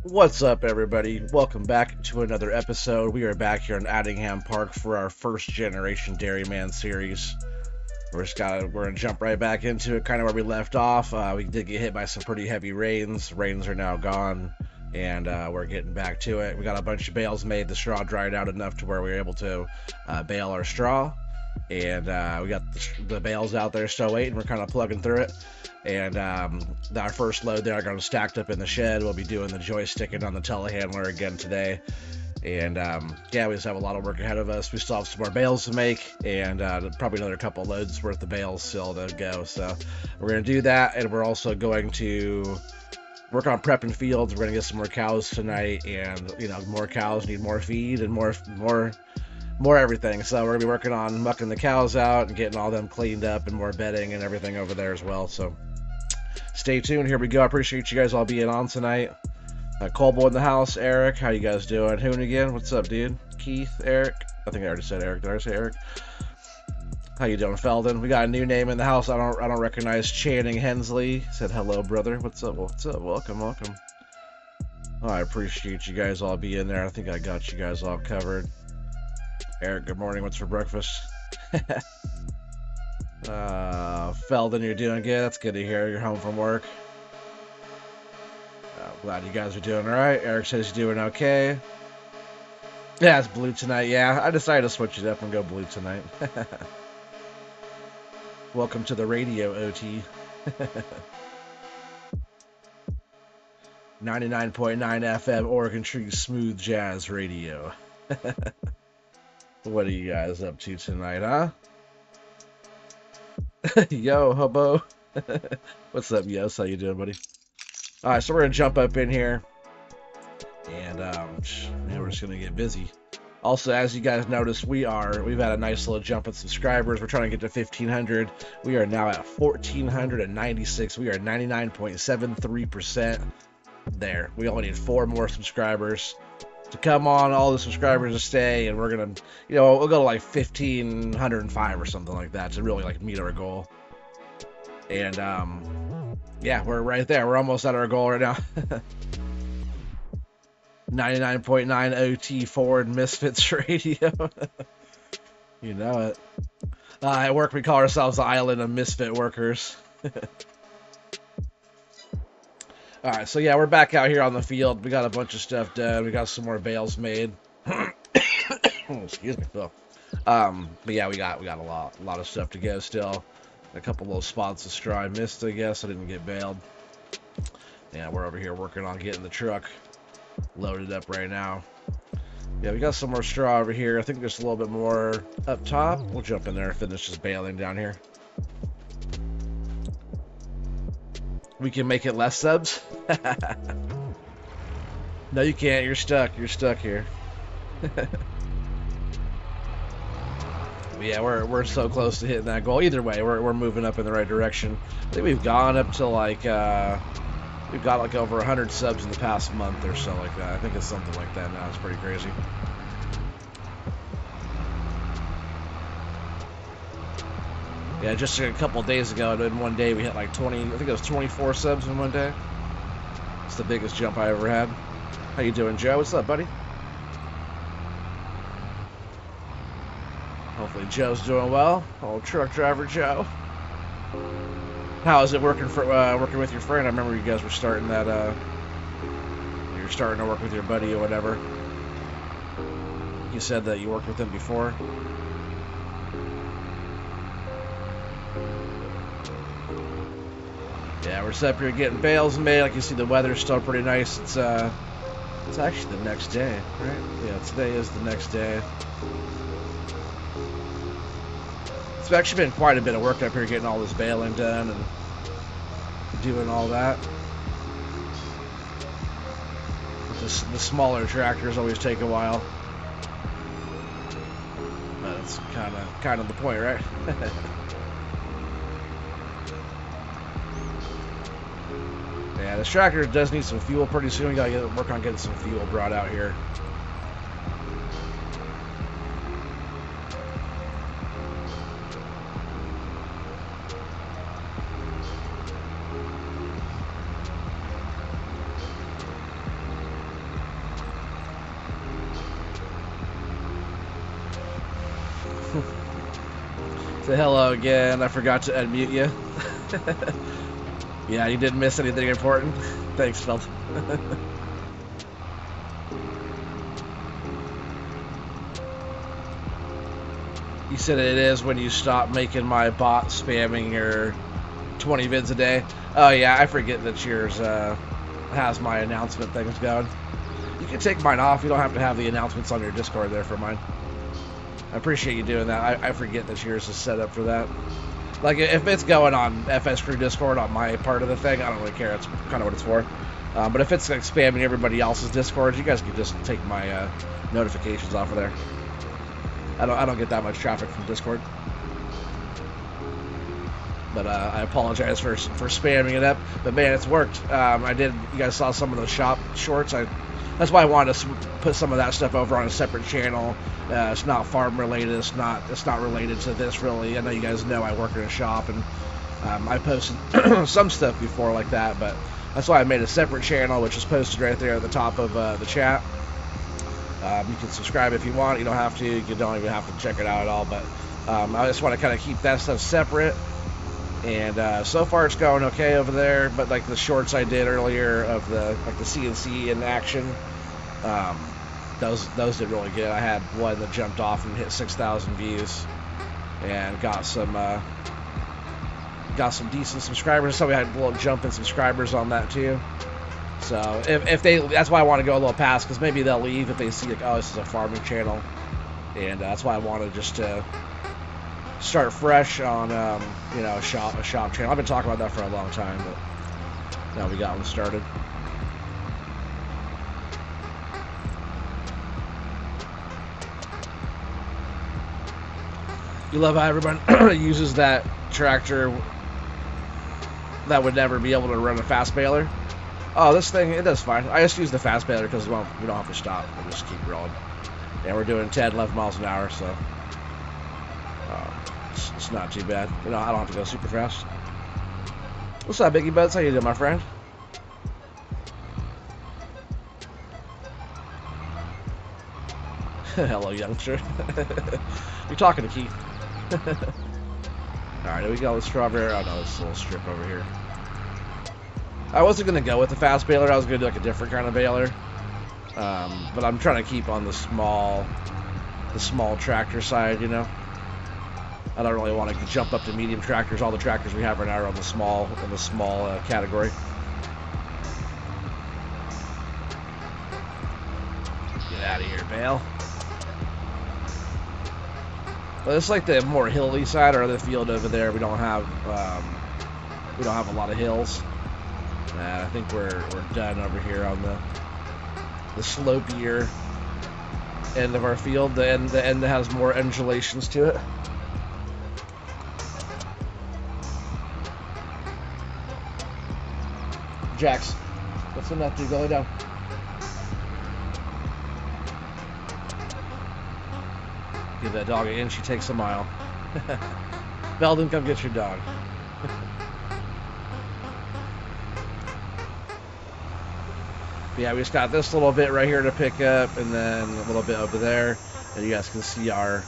What's up, everybody? Welcome back to another episode. We are back here in Addingham Park for our first generation Dairyman series. We're gonna jump right back into it, kind of where we left off. We did get hit by some pretty heavy rains. Rains are now gone, and we're getting back to it. We got a bunch of bales made. The straw dried out enough to where we were able to bale our straw, and we got the bales out there still waiting. We're kind of plugging through it. And our first load there are going to stacked up in the shed. We'll be doing the joysticking on the telehandler again today. And yeah, we just have a lot of work ahead of us. We still have some more bales to make, and probably another couple loads worth of bales still to go. So we're going to do that, and we're also going to work on prepping fields. We're going to get some more cows tonight, and more cows need more feed and more everything. So we're going to be working on mucking the cows out and getting all them cleaned up and more bedding and everything over there as well. So stay tuned. Here we go. I appreciate you guys all being on tonight. Colbo in the house. Eric, how you guys doing? Hoonigan, what's up, dude? Keith, Eric. I think I already said Eric. Did I say Eric? How you doing, Feldon? We got a new name in the house. I don't recognize. Channing Hensley said hello, brother. What's up? What's up? Welcome. Oh, I appreciate you guys all being there. I think I got you guys all covered. Eric, good morning. What's for breakfast? Feldon, you're doing good. That's good to hear. You're home from work. Glad you guys are doing all right. Eric says he's doing okay. Yeah, it's blue tonight. Yeah, I decided to switch it up and go blue tonight. Welcome to the radio, OT. 99.9 FM Oregon Tree Smooth Jazz Radio. What are you guys up to tonight, huh? Yo, hobo. What's up, Yes? How you doing, buddy? All right, so we're gonna jump up in here, and man, we're just gonna get busy. Also, as you guys noticed, we've had a nice little jump in subscribers. We're trying to get to 1,500. We are now at 1,496. We are 99.73% there. We only need 4 more subscribers to come on. All the subscribers to stay, and we're gonna, we'll go to like 1,505 or something like that to really like meet our goal. And yeah, we're right there. We're almost at our goal right now. 99.9 OT Ford Misfits Radio. You know it. At work, we call ourselves the Island of Misfit Workers. Alright, so yeah, we're back out here on the field. We got a bunch of stuff done. We got some more bales made. Excuse me, Phil. But yeah, we got a lot of stuff to go still. A couple little spots of straw I missed, I guess. I didn't get baled. Yeah, we're over here working on getting the truck loaded up right now. Yeah, we got some more straw over here. I think there's a little bit more up top. We'll jump in there and finish just baling down here. We can make it less subs. No, you can't. You're stuck. You're stuck here. Yeah, we're so close to hitting that goal. Either way, we're moving up in the right direction. I think we've gone up to like we've got like over 100 subs in the past month or so like that. I think it's something like that now. It's pretty crazy. Yeah, just a couple days ago, in one day we hit like 20. I think it was 24 subs in one day. It's the biggest jump I ever had. How you doing, Joe? What's up, buddy? Hopefully Joe's doing well. Old truck driver Joe. How is it working with your friend? I remember you guys were starting that. You're starting to work with your buddy or whatever. You said that you worked with him before. Yeah, we're up here getting bales made. Like you see, the weather's still pretty nice. It's actually the next day, right? Yeah, today is the next day. It's actually been quite a bit of work up here getting all this baling done and doing all that. The smaller tractors always take a while, but it's kind of the point, right? Yeah, this tractor does need some fuel pretty soon. We gotta work on getting some fuel brought out here. Say hello again. I forgot to unmute you. Yeah, you didn't miss anything important. Thanks, Felt. You said it is when you stop making my bot spamming your 20 vids a day. Oh yeah, I forget that yours has my announcement things going. You can take mine off. You don't have to have the announcements on your Discord there for mine. I appreciate you doing that. I forget that yours is set up for that. Like, if it's going on FS Crew Discord on my part of the thing, I don't really care. It's kind of what it's for. But if it's like spamming everybody else's Discord, you guys can just take my notifications off of there. I don't get that much traffic from Discord. But I apologize for spamming it up. But man, it's worked. You guys saw some of the shop shorts. That's why I wanted to put some of that stuff over on a separate channel. It's not farm related. It's not related to this really. I know you guys know I work in a shop, and I posted some stuff before like that. But that's why I made a separate channel, which is posted right there at the top of the chat. You can subscribe if you want. You don't have to. You don't even have to check it out at all. But I just want to kind of keep that stuff separate. And so far it's going okay over there. But like the shorts I did earlier of the CNC in action, those did really good. I had one that jumped off and hit 6,000 views, and got some decent subscribers. So we had a little jump in subscribers on that too. So if they, that's why I want to go a little past, because maybe they'll leave if they see like, oh, this is a farming channel, and that's why I wanted just to start fresh on you know, a shop channel. I've been talking about that for a long time, but now we got one started. You love how everyone uses that tractor that would never be able to run a fast baler. Oh, this thing, it does fine. I just use the fast baler because we don't have to stop. We'll just keep rolling. And we're doing 10, 11 miles an hour, so it's not too bad. You know, I don't have to go super fast. What's up, Biggie Buds? How you doing, my friend? Hello, youngster. You're talking to Keith. Alright, here we go with strawberry. Oh no, it's a little strip over here. I wasn't going to go with the fast baler. I was going to do like a different kind of baler. But I'm trying to keep on the small tractor side, you know. I don't really want to jump up to medium tractors. All the tractors we have right now are on the small category. Get out of here, bale. Well, it's like the more hilly side, or the field over there. We don't have a lot of hills. I think we're done over here on the slopier end of our field. The end that has more undulations to it. Jax, what's enough to go down? Give that dog an inch, she takes a mile. Belden, come get your dog. Yeah, we just got this little bit right here to pick up, and then a little bit over there, and you guys can see our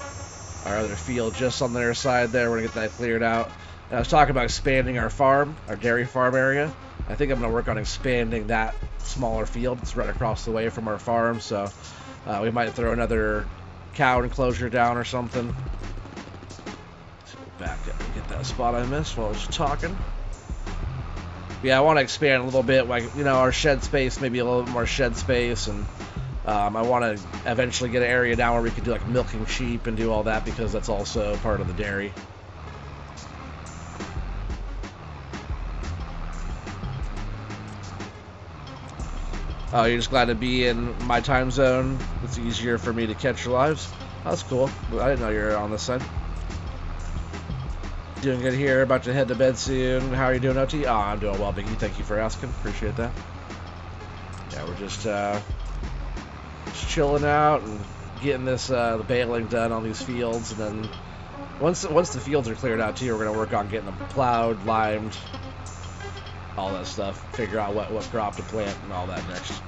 other field just on their side there. We're gonna get that cleared out. And I was talking about expanding our farm, our dairy farm area. I think I'm gonna work on expanding that smaller field. It's right across the way from our farm, so we might throw another cow enclosure down or something. Let's go back up and get that spot I missed while I was talking. Yeah, I want to expand a little bit, like, you know, our shed space, maybe a little bit more shed space, and I want to eventually get an area down where we could do like milking sheep and do all that, because that's also part of the dairy. Oh, you're just glad to be in my time zone? It's easier for me to catch your lives? Oh, that's cool. I didn't know you were on this side. Doing good here. About to head to bed soon. How are you doing, OT? Oh, I'm doing well, Biggie. Thank you for asking. Appreciate that. Yeah, we're just chilling out and getting this the baling done on these fields, and then once the fields are cleared out too, we're gonna work on getting them plowed, limed, all that stuff. Figure out what crop to plant and all that next.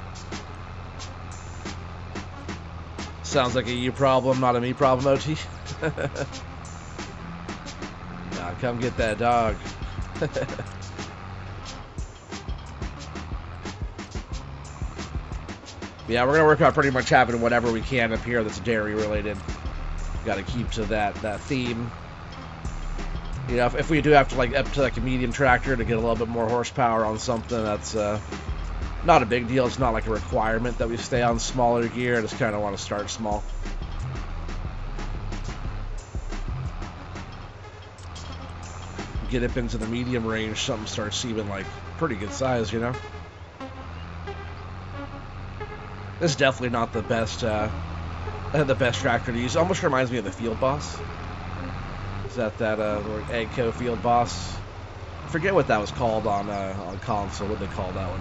Sounds like a you problem, not a me problem, OT. Come get that dog. Yeah, we're gonna work on pretty much having whatever we can up here that's dairy related. Got to keep to that theme. You know, if we do have to like up to like a medium tractor to get a little bit more horsepower on something, that's not a big deal. It's not like a requirement that we stay on smaller gear. I just kind of want to start small. Get up into the medium range, something starts seeming like pretty good size, you know. This is definitely not the best tractor to use. It almost reminds me of the Field Boss. Is that Agco Field Boss? I forget what that was called on console. What they call that one?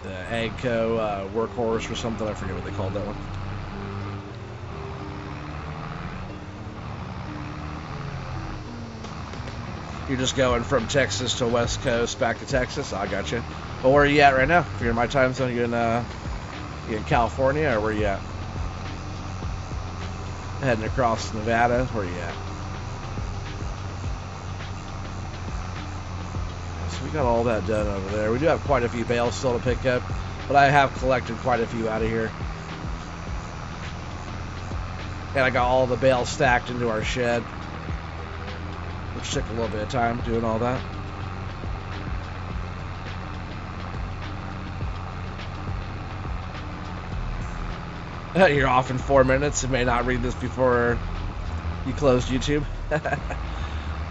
The Agco Workhorse or something. I forget what they called that one. You're just going from Texas to West Coast back to Texas. I got you. Well, where are you at right now? If you're in my time zone, you in California, or where are you at? Heading across Nevada. Where are you at? So we got all that done over there. We do have quite a few bales still to pick up, but I have collected quite a few out of here. And I got all the bales stacked into our shed, which took a little bit of time doing all that. You're off in 4 minutes and may not read this before you closed YouTube.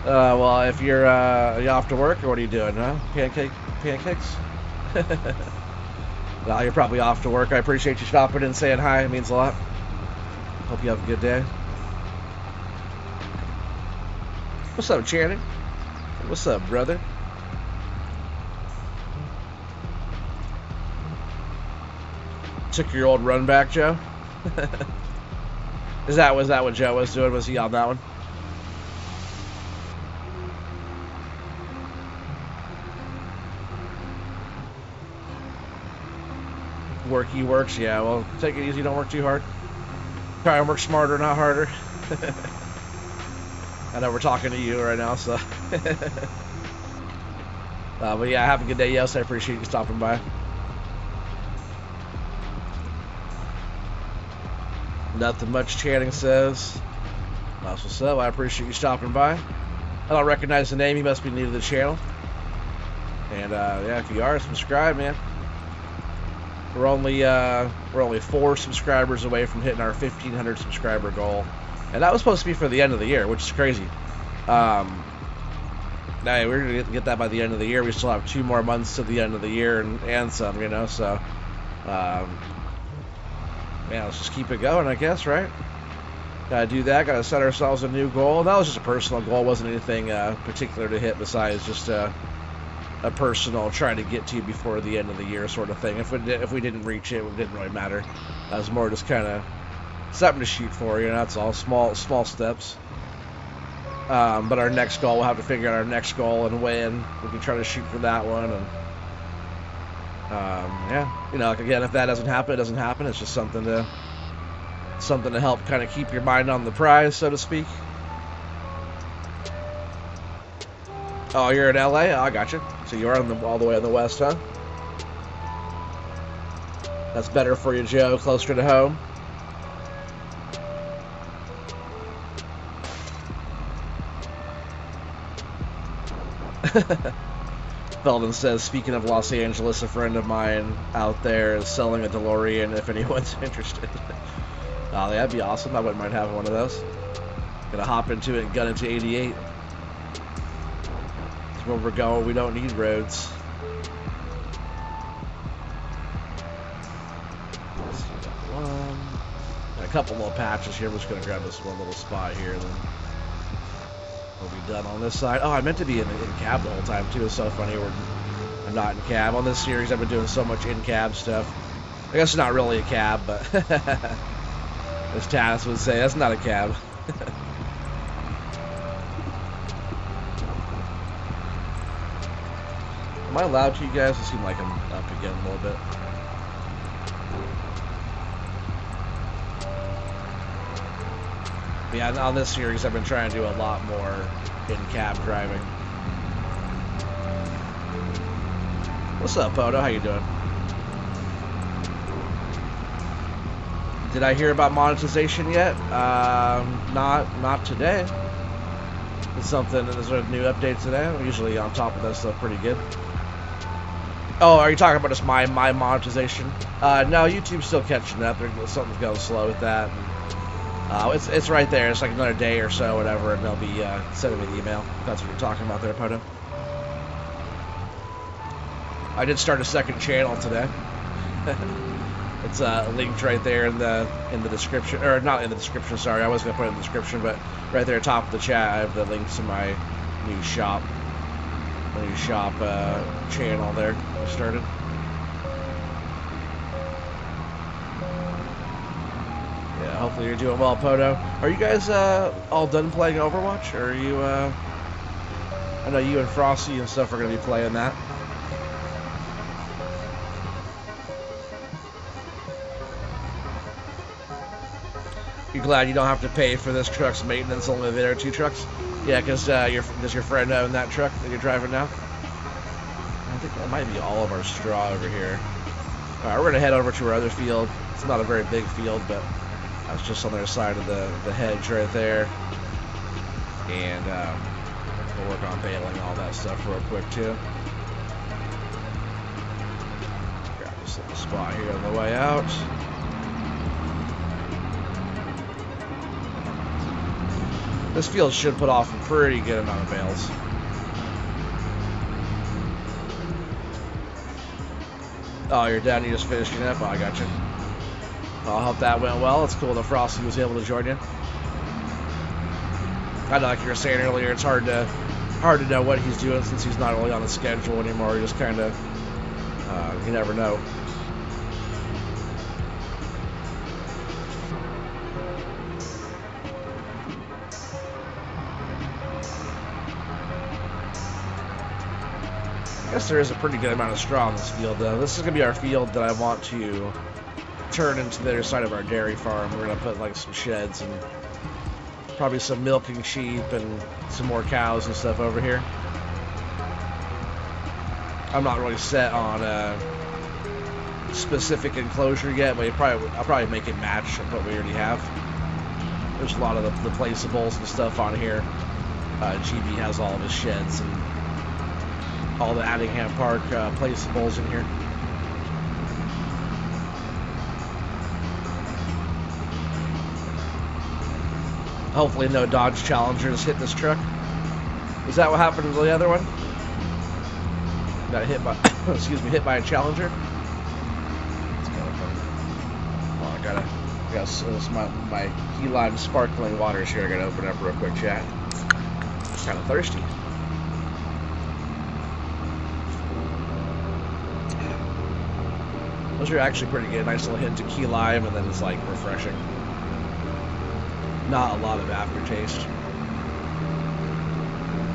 Well, if you're off to work, or what are you doing, huh? Pancakes? Well, you're probably off to work. I appreciate you stopping and saying hi. It means a lot. Hope you have a good day. What's up, Channing? What's up, brother? Took your old run back, Joe? Was that what Joe was doing? Was he on that one? Worky works, yeah. Well, take it easy. Don't work too hard. Try and work smarter, not harder. I know we're talking to you right now, so. But yeah, have a good day, yes. I appreciate you stopping by. Nothing much, Channing says. That's what's up. I appreciate you stopping by. I don't recognize the name. You must be new to the channel. And yeah, if you are, subscribe, man. We're only 4 subscribers away from hitting our 1,500 subscriber goal, and that was supposed to be for the end of the year, which is crazy. Now we're gonna get that by the end of the year. We still have 2 more months to the end of the year and some, you know. So, man, let's just keep it going, I guess, right? Gotta do that. Gotta set ourselves a new goal. That was just a personal goal. It wasn't anything particular to hit besides just a personal trying to get to before the end of the year sort of thing. If we didn't reach it, it didn't really matter. That was more just kind of something to shoot for, you know. That's all. Small steps. But our next goal, we'll have to figure out our next goal and when we can try to shoot for that one. And yeah, you know, like, again, if that doesn't happen, it doesn't happen. It's just something to help kind of keep your mind on the prize, so to speak. Oh, you're in LA? Oh, I got you. So you are all the way on the west, huh? That's better for you, Joe. Closer to home. Belden says, speaking of Los Angeles, a friend of mine out there is selling a DeLorean if anyone's interested. Oh, that'd be awesome. I wouldn't mind having one of those. Gonna hop into it and gun into 88. Where we're going, we don't need roads. A couple little patches here. We're just gonna grab this one little spot here, and then we'll be done on this side. Oh, I meant to be in cab the whole time too. It's so funny. I'm not in cab on this series. I've been doing so much in cab stuff. I guess it's not really a cab, but as Tanis would say, that's not a cab. Am I loud to you guys? It seems like I'm up again a little bit. Yeah, on this series, I've been trying to do a lot more in-cab driving. What's up, Poto? How you doing? Did I hear about monetization yet? Not today. Is there a new update today? I'm usually on top of that stuff pretty good. Oh, are you talking about just my monetization? No, YouTube's still catching up. Something's going slow with that. It's right there. It's like another day or so, whatever, and they'll be sending me an email. That's what you're talking about there, Poto. I did start a second channel today. It's linked right there in the description, or not in the description. Sorry, I was gonna put it in the description, but right there, top of the chat, I have the link to my new shop channel there. I started. Yeah, hopefully you're doing well, Poto. Are you guys all done playing Overwatch? Or are you? I know you and Frosty and stuff are gonna be playing that. You're glad you don't have to pay for this truck's maintenance, only there are 2 trucks? Yeah, because does your friend own that truck that you're driving now? I think that might be all of our straw over here. Alright, we're going to head over to our other field. It's not a very big field, but that's just on the other side of the hedge right there. And we'll work on baling all that stuff real quick, too. Grab this little spot here on the way out. This field should put off a pretty good amount of bales. Oh, you're done? You just finishing up? Oh, I got you. Well, I hope that went well. It's cool that Frosty was able to join you. I know, like you were saying earlier, it's hard to know what he's doing since he's not really on the schedule anymore. You just kind of, you never know. I guess there is a pretty good amount of straw in this field, though. This is going to be our field that I want to turn into the other side of our dairy farm. We're going to put like some sheds and probably some milking sheep and some more cows and stuff over here. I'm not really set on a specific enclosure yet, but I'll probably make it match what we already have. There's a lot of the placeables and stuff on here. GB has all of his sheds and all the Addingham Park placeables in here. Hopefully no Dodge Challengers hit this truck. Is that what happened to the other one? Got hit by, excuse me, hit by a Challenger. It's kind of fun. Oh, I got my key lime sparkling waters here. I gotta open up real quick, chat. It's kind of thirsty. Those are actually pretty good. Nice little hint of key lime, and then it's like refreshing. Not a lot of aftertaste.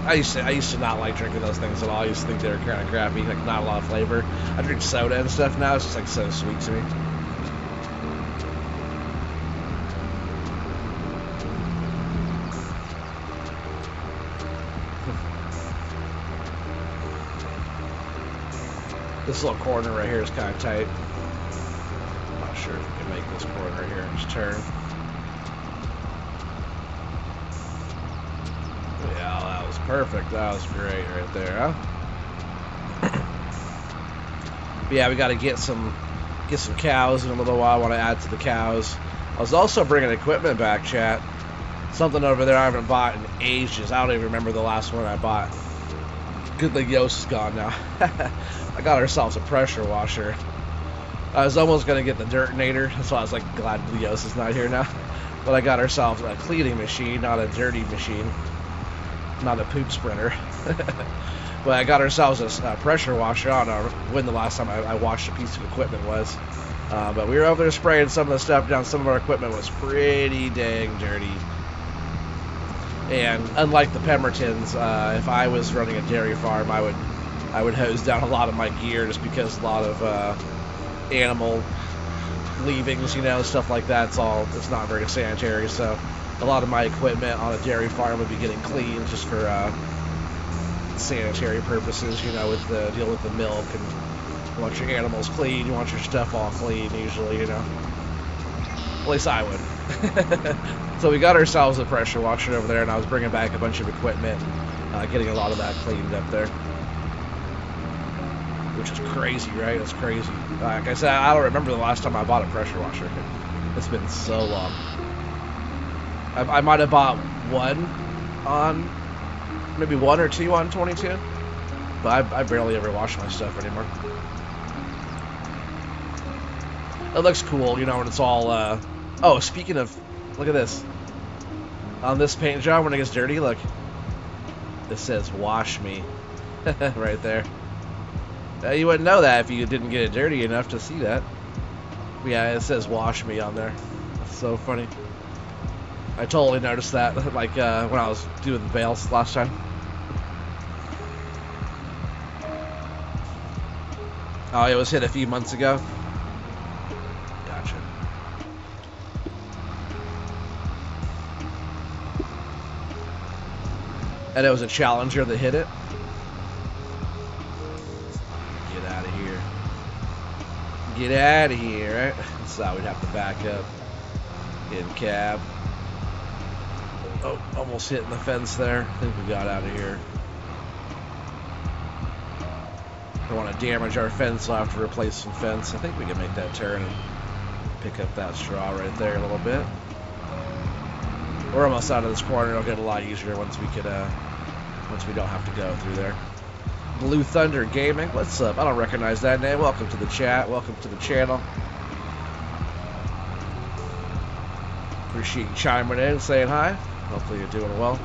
I used to not like drinking those things at all. I used to think they were kind of crappy, like not a lot of flavor. I drink soda and stuff now. It's just like so sweet to me. This little corner right here is kind of tight. I'm not sure if we can make this corner right here and just turn. Yeah, that was perfect. That was great right there, huh? But yeah, we got to get some cows in a little while. I want to add to the cows. I was also bringing equipment back, chat. Something over there I haven't bought in ages. I don't even remember the last one I bought. Good thing Yost is gone now. I got ourselves a pressure washer. I was almost going to get the Dirtinator. That's why I was like glad the Yost is not here now. But I got ourselves a cleaning machine, not a dirty machine. Not a poop sprinter. But I got ourselves a pressure washer. I don't know when the last time I washed a piece of equipment was. But we were over there spraying some of the stuff down. Some of our equipment was pretty dang dirty. And unlike the Pembertons, if I was running a dairy farm, I would hose down a lot of my gear just because a lot of animal leavings, you know, stuff like that. It's not very sanitary. So a lot of my equipment on a dairy farm would be getting cleaned just for sanitary purposes, you know, with the deal with the milk, and you want your animals clean, you want your stuff all clean usually, you know. At least I would. So we got ourselves a pressure washer over there, and I was bringing back a bunch of equipment and getting a lot of that cleaned up there. Which is crazy, right? It's crazy. Like I said, I don't remember the last time I bought a pressure washer. It's been so long. I might have bought one on, maybe one or two on 22, but I barely ever wash my stuff anymore. It looks cool, you know, when it's all, oh, speaking of, look at this. On this paint job, when it gets dirty, look. It says, wash me. Right there. You wouldn't know that if you didn't get it dirty enough to see that. But yeah, it says, wash me on there. That's so funny. I totally noticed that, like, when I was doing the bales last time. Oh, it was hit a few months ago. Gotcha. And it was a Challenger that hit it. Get out of here. Get out of here, right? So we'd have to back up. In cab. Oh, almost hitting the fence there. I think we got out of here. Don't want to damage our fence. I'll have to replace some fence. I think we can make that turn and pick up that straw right there a little bit. We're almost out of this corner. It'll get a lot easier once we don't have to go through there. Blue Thunder Gaming, what's up? I don't recognize that name. Welcome to the chat. Welcome to the channel. Appreciate you chiming in, saying hi. Hopefully you're doing well.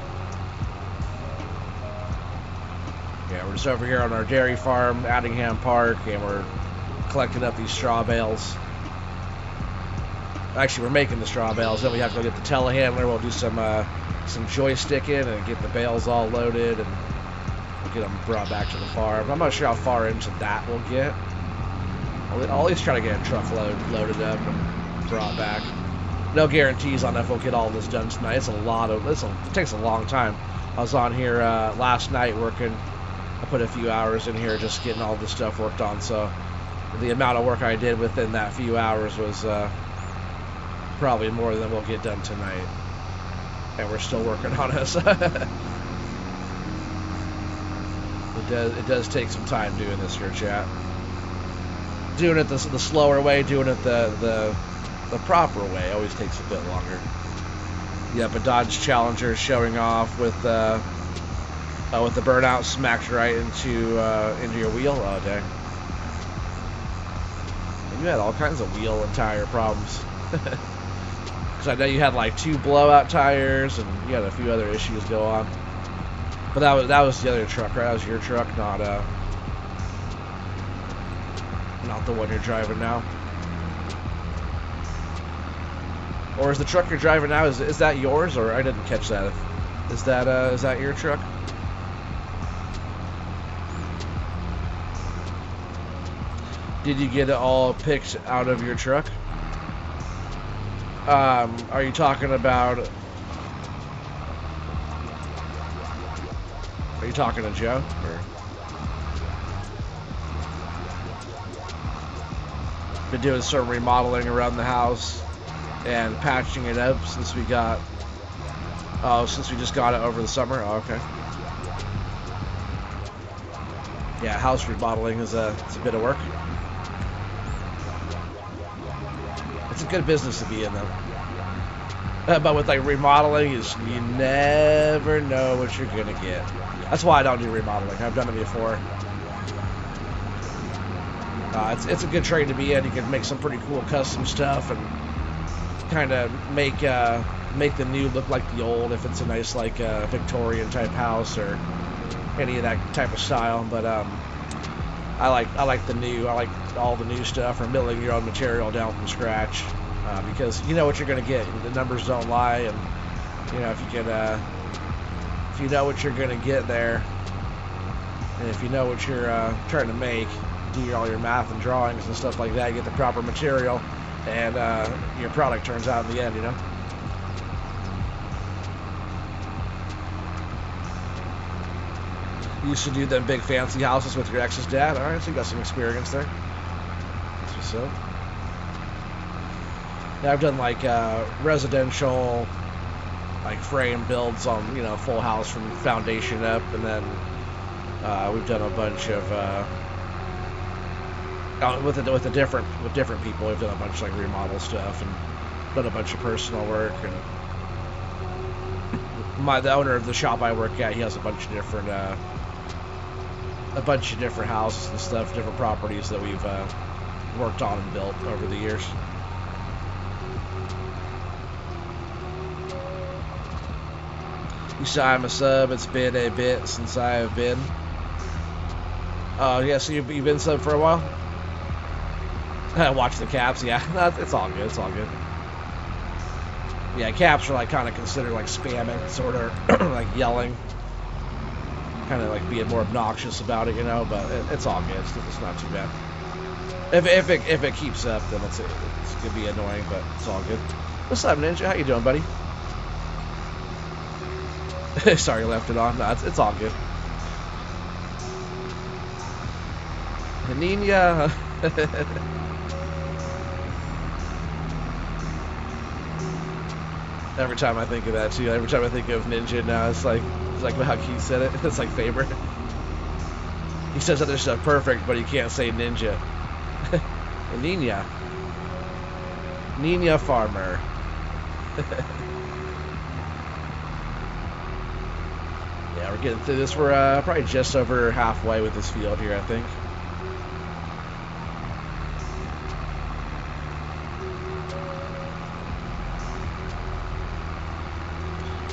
Yeah, we're just over here on our dairy farm, Addingham Park, and we're collecting up these straw bales. Actually, we're making the straw bales. Then we have to go get the telehandler. We'll do some joysticking and get the bales all loaded, and we'll get them brought back to the farm. I'm not sure how far into that we'll get. I'll at least try to get a truckload loaded up and brought back. No guarantees on if we'll get all this done tonight. It takes a long time. I was on here last night working. I put a few hours in here just getting all this stuff worked on, so the amount of work I did within that few hours was probably more than we'll get done tonight. And we're still working on it. It does take some time doing this here, chat. Doing it the slower way, doing it the proper way always takes a bit longer. Yep, a Dodge Challenger showing off with the burnout smacked right into your wheel. Oh dang! And you had all kinds of wheel and tire problems. Because I know you had like 2 blowout tires, and you had a few other issues go on. But that was the other truck, right? That was your truck, not the one you're driving now. Or is the truck you're driving now, is that yours, or I didn't catch that? Is that your truck? Did you get it all picked out of your truck? Are you talking about? Are you talking to Joe? Or? Been doing some remodeling around the house and patching it up since we just got it over the summer. Oh, okay. Yeah, house remodeling is it's a bit of work. It's a good business to be in, though. But with like remodeling, you never know what you're gonna get. That's why I don't do remodeling. I've done it before. It's a good trade to be in. You can make some pretty cool custom stuff and kind of make the new look like the old if it's a nice like Victorian type house or any of that type of style. But I like the new. I like all the new stuff or milling your own material down from scratch because you know what you're gonna get. The numbers don't lie, and you know if you know what you're gonna get there, and if you know what you're trying to make, do all your math and drawings and stuff like that, you get the proper material, and your product turns out in the end, you know. You used to do them big fancy houses with your ex's dad. All right, so you got some experience there. That's what's up. Yeah, I've done like residential, like frame builds on, you know, full house from foundation up, and then we've done a bunch of with different people. We've done a bunch of like remodel stuff and done a bunch of personal work. And the owner of the shop I work at, he has a bunch of different houses and stuff, different properties that we've worked on and built over the years. You say I'm a sub. It's been a bit since I have been. Oh, yeah, so you've been sub for a while? Watch the caps, yeah. It's all good, it's all good. Yeah, caps are like kind of considered like spamming, sort of like yelling. Kind of like being more obnoxious about it, you know, but it's all good. It's not too bad. If it keeps up, then it's gonna be annoying, but it's all good. What's up, Ninja? How you doing, buddy? Sorry, left it on. No, it's all good. Nina. Every time I think of that too, every time I think of Ninja now, it's like how Keith said it. It's like favorite. He says other stuff perfect, but he can't say Ninja. Nina. Nina Farmer. Yeah, we're getting through this. We're probably just over halfway with this field here, I think.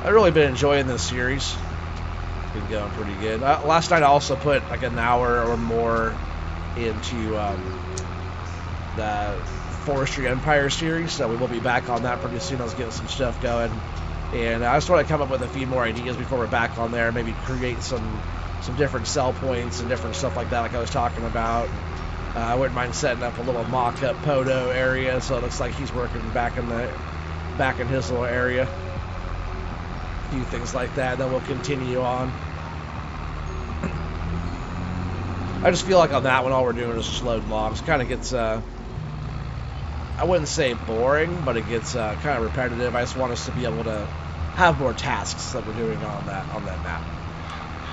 I've really been enjoying this series. Been going pretty good. Last night I also put like an hour or more into the Forestry Empire series, so we will be back on that pretty soon. I was getting some stuff going, and I just want to come up with a few more ideas before we're back on there. Maybe create some different sell points and different stuff like that, like I was talking about. I wouldn't mind setting up a little mock-up Podo area, so it looks like he's working back in his little area. A few things like that. Then we'll continue on. I just feel like on that one, all we're doing is just load logs. Kind of gets, I wouldn't say boring, but it gets kind of repetitive. I just want us to be able to have more tasks that we're doing on that map,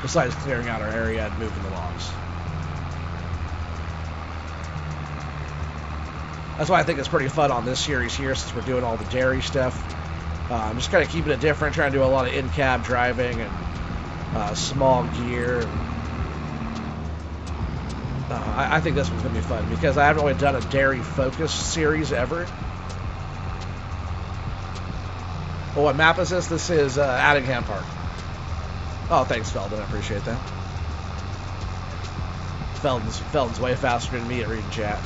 besides clearing out our area and moving the logs. That's why I think it's pretty fun on this series here, since we're doing all the dairy stuff. Just kind of keeping it different, trying to do a lot of in-cab driving and small gear. I think this one's going to be fun, because I haven't really done a dairy-focused series ever. Well, what map is this? This is Addingham Park. Oh, thanks, Feldon. I appreciate that. Feldon's way faster than me at reading chat.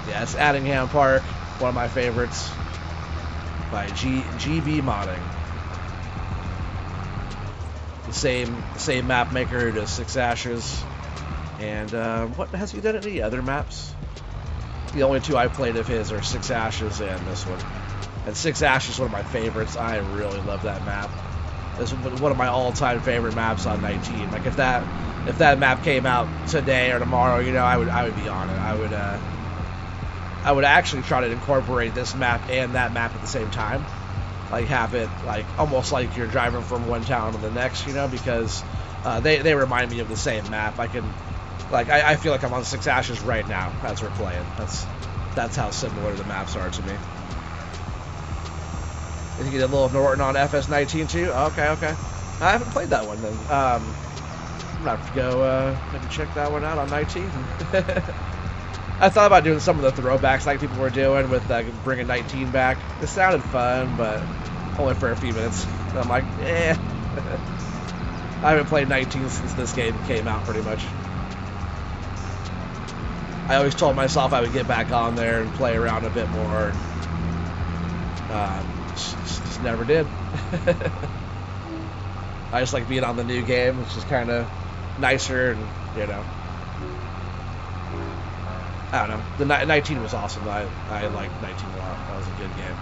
Yeah, it's Addingham Park, one of my favorites, by GB Modding. The same map maker who does Six Ashes, and what has he done any other maps? The only two I played of his are Six Ashes and this one. And Six Ashes is one of my favorites. I really love that map. It's one of my all-time favorite maps on 19. Like if that map came out today or tomorrow, you know, I would be on it. I would actually try to incorporate this map and that map at the same time. Like have it like almost like you're driving from one town to the next, you know, because they remind me of the same map. I feel like I'm on Six Ashes right now as we're playing. That's how similar the maps are to me. Did you get a little Norton on FS19 too? Okay. I haven't played that one then. I'm gonna have to go maybe check that one out on 19. I thought about doing some of the throwbacks like people were doing with bringing 19 back. It sounded fun, but only for a few minutes. And I'm like, eh. I haven't played 19 since this game came out, pretty much. I always told myself I would get back on there and play around a bit more. Just never did. I just like being on the new game, which is kind of nicer, and you know. I don't know. The 19 was awesome. I liked 19 a lot. That was a good game.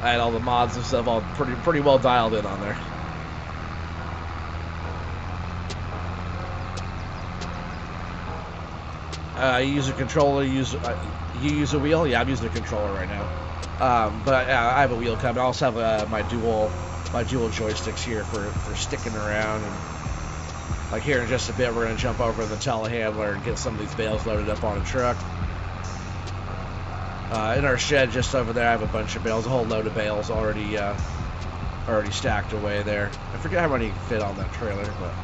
I had all the mods and stuff all pretty well dialed in on there. You use a controller. You use a wheel. Yeah, I'm using a controller right now. But I have a wheel coming. I also have my dual joysticks here for sticking around. And like here in just a bit, we're gonna jump over to the telehandler and get some of these bales loaded up on a truck. In our shed just over there, I have a bunch of bales, a whole load of bales already stacked away there. I forget how many fit on that trailer, but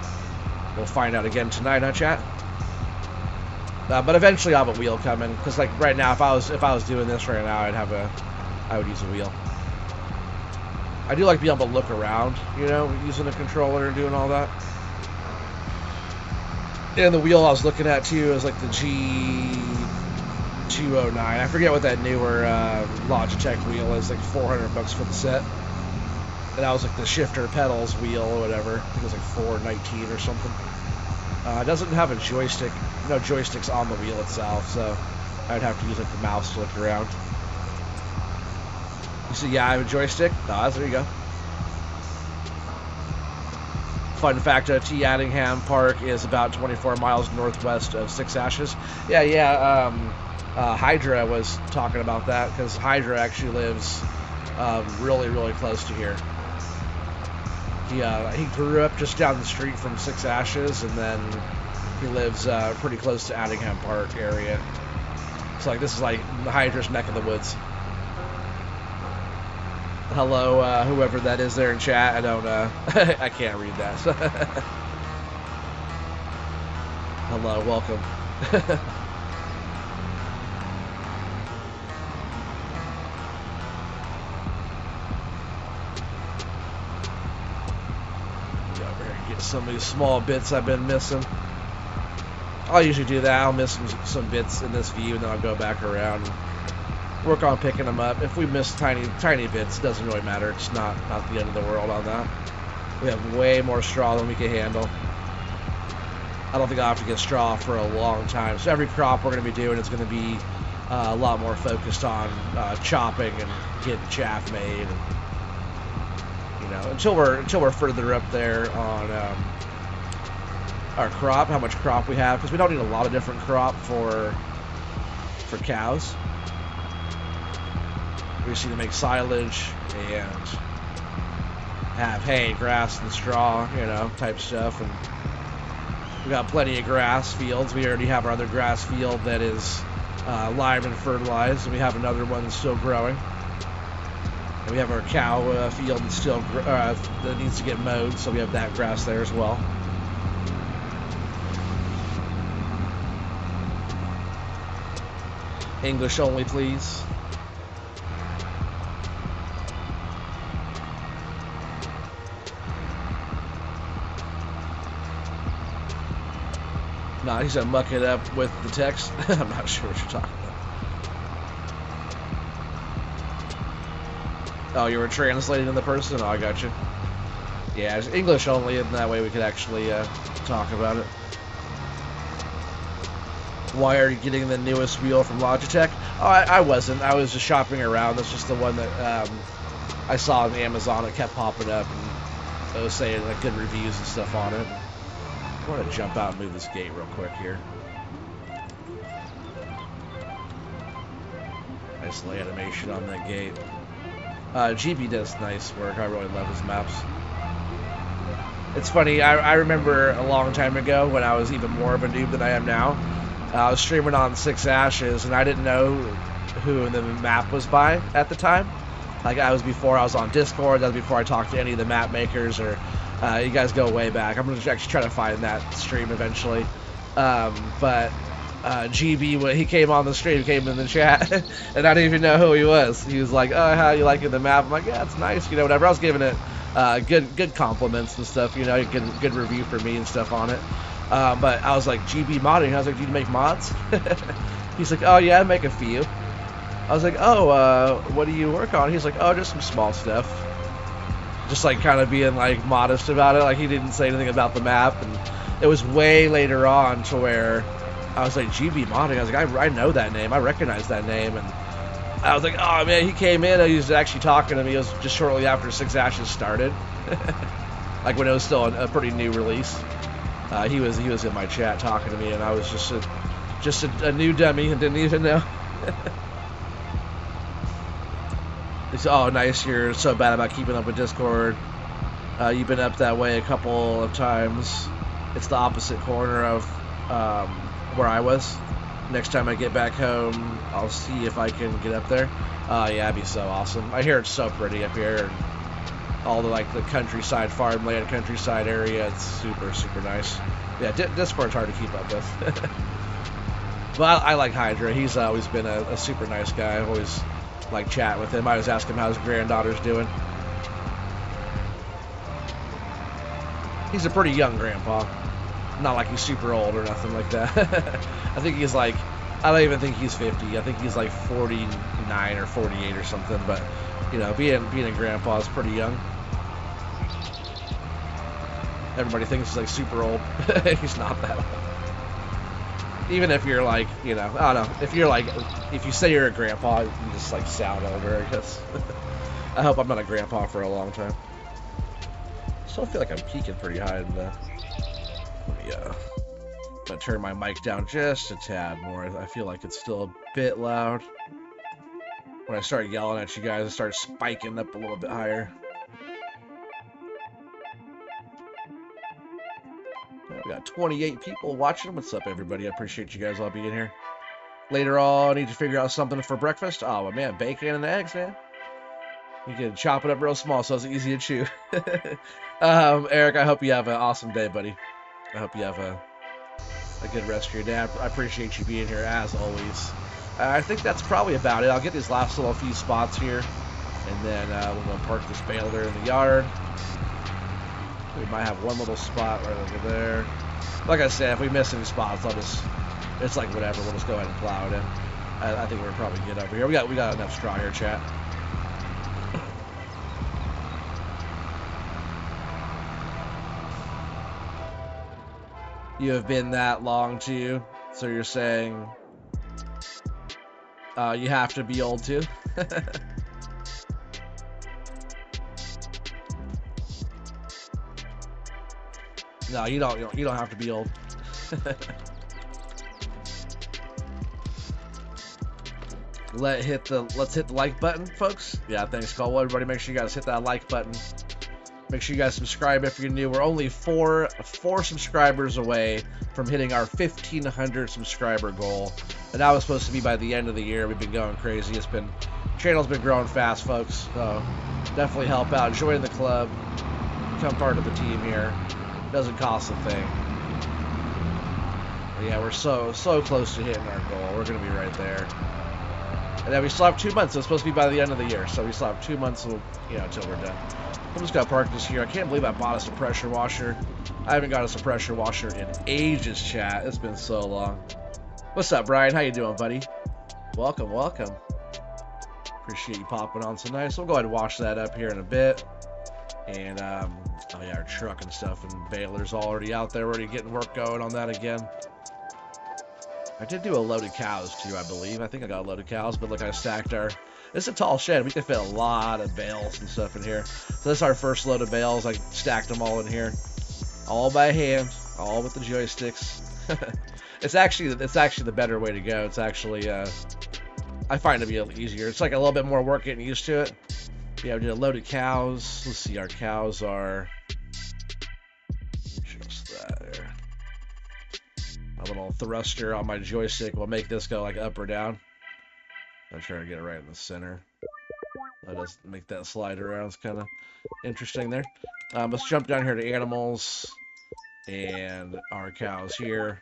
we'll find out again tonight, huh, chat? But eventually I'll have a wheel coming, because like right now, if I was doing this right now, I would use a wheel. I do like being able to look around, you know, using a controller and doing all that. And the wheel I was looking at too is like the G209. I forget what that newer Logitech wheel is, like $400 for the set. And that was like the shifter pedals wheel or whatever. I think it was like $419 or something. It doesn't have a joystick, no joysticks on the wheel itself, so I'd have to use like the mouse to look around. You see, yeah, I have a joystick. No, there you go. Fun fact, T. Addingham Park is about 24 miles northwest of Six Ashes. Yeah. Hydra was talking about that, because Hydra actually lives really close to here. He grew up just down the street from Six Ashes, and then he lives pretty close to Addingham Park area. So like this is like Hydra's neck of the woods. Hello, whoever that is there in chat. I don't I can't read that. Hello, welcome. Get some of these small bits I've been missing. I'll usually do that. I'll miss some bits in this view, and then I'll go back around and work on picking them up. If we miss tiny bits, it doesn't really matter. It's not the end of the world on that. We have way more straw than we can handle. I don't think I'll have to get straw for a long time. So every crop we're going to be doing is going to be a lot more focused on chopping and getting chaff made. And, you know, until we're further up there on our crop, how much crop we have, because we don't need a lot of different crop for cows. We just need to make silage and have hay, grass, and straw, you know, type stuff. And we got plenty of grass fields. We already have our other grass field that is limed and fertilized, and we have another one that's still growing. And we have our cow field that's still that needs to get mowed, so we have that grass there as well. English only, please. No, he's gonna muck it up with the text. I'm not sure what you're talking about. Oh, you were translating to the person? Oh, I got you. Yeah, it's English only, and that way we could actually talk about it. Why are you getting the newest wheel from Logitech? Oh, I wasn't. I was just shopping around. That's just the one that I saw on Amazon. It kept popping up, and I was saying like good reviews and stuff on it. I want to jump out and move this gate real quick here. Nice lay animation on that gate. GB does nice work. I really love his maps. It's funny, I remember a long time ago when I was even more of a noob than I am now. I was streaming on Six Ashes, and I didn't know who the map was by at the time. Like, before I was on Discord, that was before I talked to any of the map makers, or you guys go way back. I'm going to actually try to find that stream eventually. But GB, he came on the stream, came in the chat, and I didn't even know who he was. He was like, "Oh, how you liking the map?" I'm like, "Yeah, it's nice, you know, whatever." I was giving it good compliments and stuff, you know, good review for me and stuff on it. But I was like, GB modding. I was like, "Do you make mods?" He's like, "Oh yeah, I make a few." I was like, "Oh, what do you work on?" He's like, "Oh, just some small stuff." Just like kind of being like modest about it. Like he didn't say anything about the map, and it was way later on to where I was like, GB modding. I was like, I know that name. I recognize that name, and I was like, oh man, he came in. He was actually talking to me. It was just shortly after Six Ashes started, like when it was still a pretty new release. He was in my chat talking to me, and I was just a new dummy and didn't even know. It's, oh, nice. You're so bad about keeping up with Discord. You've been up that way a couple of times. It's the opposite corner of where I was. Next time I get back home, I'll see if I can get up there. Yeah, that'd be so awesome. I hear it's so pretty up here, and all the the countryside, farmland, countryside area. It's super, super nice. Yeah, Discord's hard to keep up with. But I like Hydra. He's always been a super nice guy. I've always liked chatting with him. I always ask him how his granddaughter's doing. He's a pretty young grandpa. Not like he's super old or nothing like that. I think he's like, I don't even think he's 50. I think he's like 49 or 48 or something. But, you know, being a grandpa is pretty young. Everybody thinks he's like super old. He's not that old. Even if you're like, you know, I don't know. If you're like, if you say you're a grandpa, you just like sound older, I guess. I hope I'm not a grandpa for a long time. I still feel like I'm peaking pretty high in the... Yeah, I'm gonna turn my mic down just a tad more. I feel like it's still a bit loud. When I start yelling at you guys, I start spiking up a little bit higher. We got 28 people watching. What's up, everybody? I appreciate you guys all being here. Later on, I need to figure out something for breakfast. Oh, man, bacon and eggs, man. You can chop it up real small so it's easy to chew. Eric, I hope you have an awesome day, buddy. I hope you have a good rest of your day. I appreciate you being here, as always. I think that's probably about it. I'll get these last little few spots here, and then we're going to park this bale there in the yard. We might have one little spot right over there. Like I said, if we miss any spots, it's like whatever. We'll just go ahead and plow it in. I think we're probably good over here. We got enough straw here, chat. You have been that long too, so you're saying you have to be old too? No, you don't have to be old. Let's hit the like button, folks. Yeah, thanks, Cole. Everybody, make sure you guys hit that like button. Make sure you guys subscribe if you're new. We're only four subscribers away from hitting our 1,500 subscriber goal, and that was supposed to be by the end of the year. We've been going crazy. Channel's been growing fast, folks. So definitely help out. Join the club. Become part of the team here. Doesn't cost a thing. But yeah, we're so close to hitting our goal. We're gonna be right there. And then we still have 2 months. It's supposed to be by the end of the year, so we still have 2 months, until we're done. I'm just gonna park this here. I can't believe I bought us a pressure washer. I haven't got us a pressure washer in ages, chat. It's been so long. What's up, Brian? How you doing, buddy? Welcome, welcome. Appreciate you popping on tonight. So we'll go ahead and wash that up here in a bit. And oh yeah, our truck and stuff and baler's already out there, already getting work going on that again. I did do a load of cows too, I believe. I think I got a load of cows, but look, I stacked our... It's a tall shed. We can fit a lot of bales and stuff in here. So this is our first load of bales. I stacked them all in here, all by hand, all with the joysticks. It's actually the better way to go. It's actually I find it to be a little easier. It's like a little bit more work getting used to it. Yeah, we did a load of cows. Let's see, our cows are just that there. A little thruster on my joystick will make this go like up or down. I'm trying to get it right in the center. Let us make that slide around. It's kind of interesting there. Let's jump down here to animals and our cows here.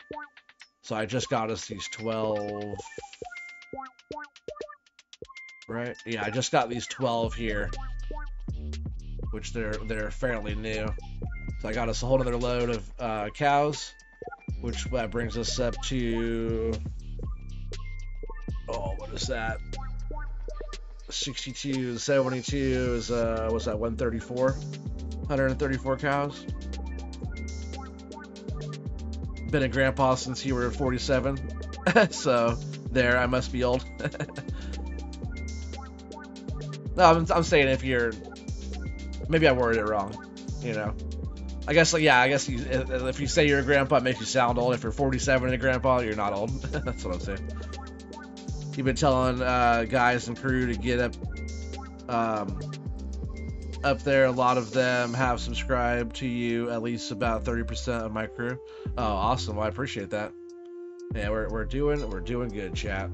So I just got us these 12. Right? Yeah, I just got these 12 here, which they're fairly new. So I got us a whole other load of cows, which that brings us up to... Oh, what is that? 62, 72 is, what's that, 134? 134 cows. Been a grandpa since you were 47. So, there, I must be old. No, I'm saying if you're, maybe I worded it wrong, you know. I guess, like, yeah, I guess if you say you're a grandpa, it makes you sound old. If you're 47 and a grandpa, you're not old. That's what I'm saying. You've been telling guys and crew to get um, up there. A lot of them have subscribed to you, at least about 30% of my crew. Oh, awesome. Well, I appreciate that. Yeah, we're doing good, chat.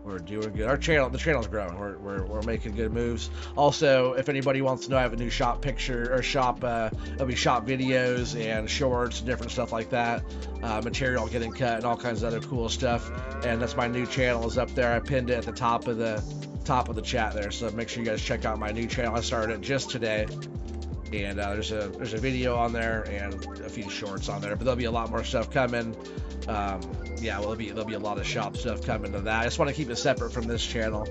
We're doing good. The channel's growing. We're making good moves. Also, if anybody wants to know, I have a new shop picture or shop. It'll be shop videos and shorts and different stuff like that. Material getting cut and all kinds of other cool stuff. And that's my new channel is up there. I pinned it at the top of the chat there. So make sure you guys check out my new channel. I started it just today. And there's a video on there and a few shorts on there, but there'll be a lot more stuff coming. Yeah, well, there'll be a lot of shop stuff coming to that. I just want to keep it separate from this channel,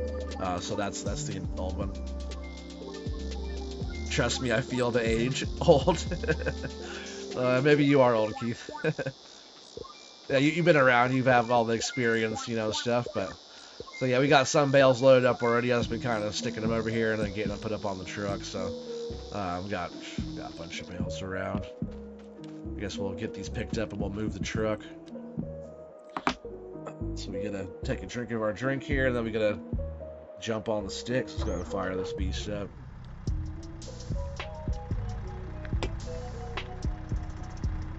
so that's the old one. Trust me, I feel the age old. Maybe you are old, Keith. Yeah, you've been around, you have all the experience, you know, stuff. But so yeah, we got some bales loaded up already. I've just been kind of sticking them over here and then getting them put up on the truck. So we got a bunch of bales around. I guess we'll get these picked up and we'll move the truck. So we gotta take a drink of our drink here, and then we gotta jump on the sticks. Let's go fire this beast up.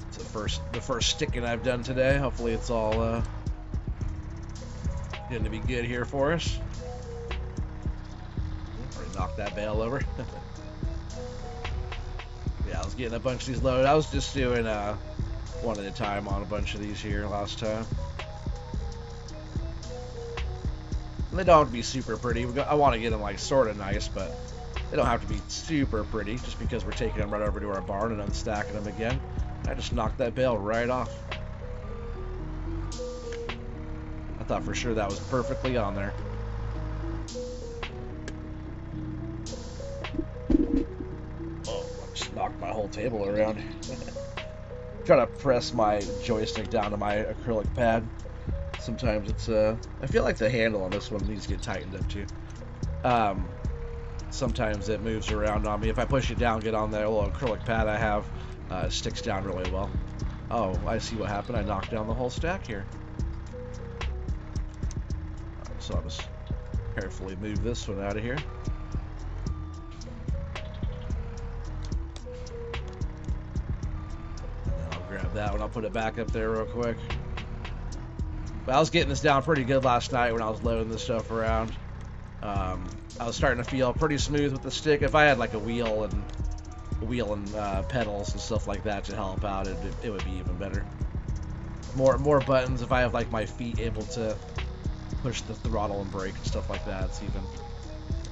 It's the first sticking I've done today. Hopefully it's all going to be good here for us. Already knocked that bale over. Yeah, I was getting a bunch of these loaded. I was just doing one at a time on a bunch of these here last time. And they don't have to be super pretty. I want to get them like sort of nice, but they don't have to be super pretty just because we're taking them right over to our barn and unstacking them again. I just knocked that bale right off. I thought for sure that was perfectly on there. Oh, I just knocked my whole table around. Trying to press my joystick down to my acrylic pad. Sometimes it's I feel like the handle on this one needs to get tightened up too. Sometimes it moves around on me. If I push it down, get on the little acrylic pad I have, it sticks down really well. Oh, I see what happened. I knocked down the whole stack here. So I'll just carefully move this one out of here. And then I'll grab that one. I'll put it back up there real quick. But I was getting this down pretty good last night when I was loading this stuff around. I was starting to feel pretty smooth with the stick. If I had like a wheel and pedals and stuff like that to help out, it would be even better. More buttons. If I have like my feet able to push the throttle and brake and stuff like that, it's even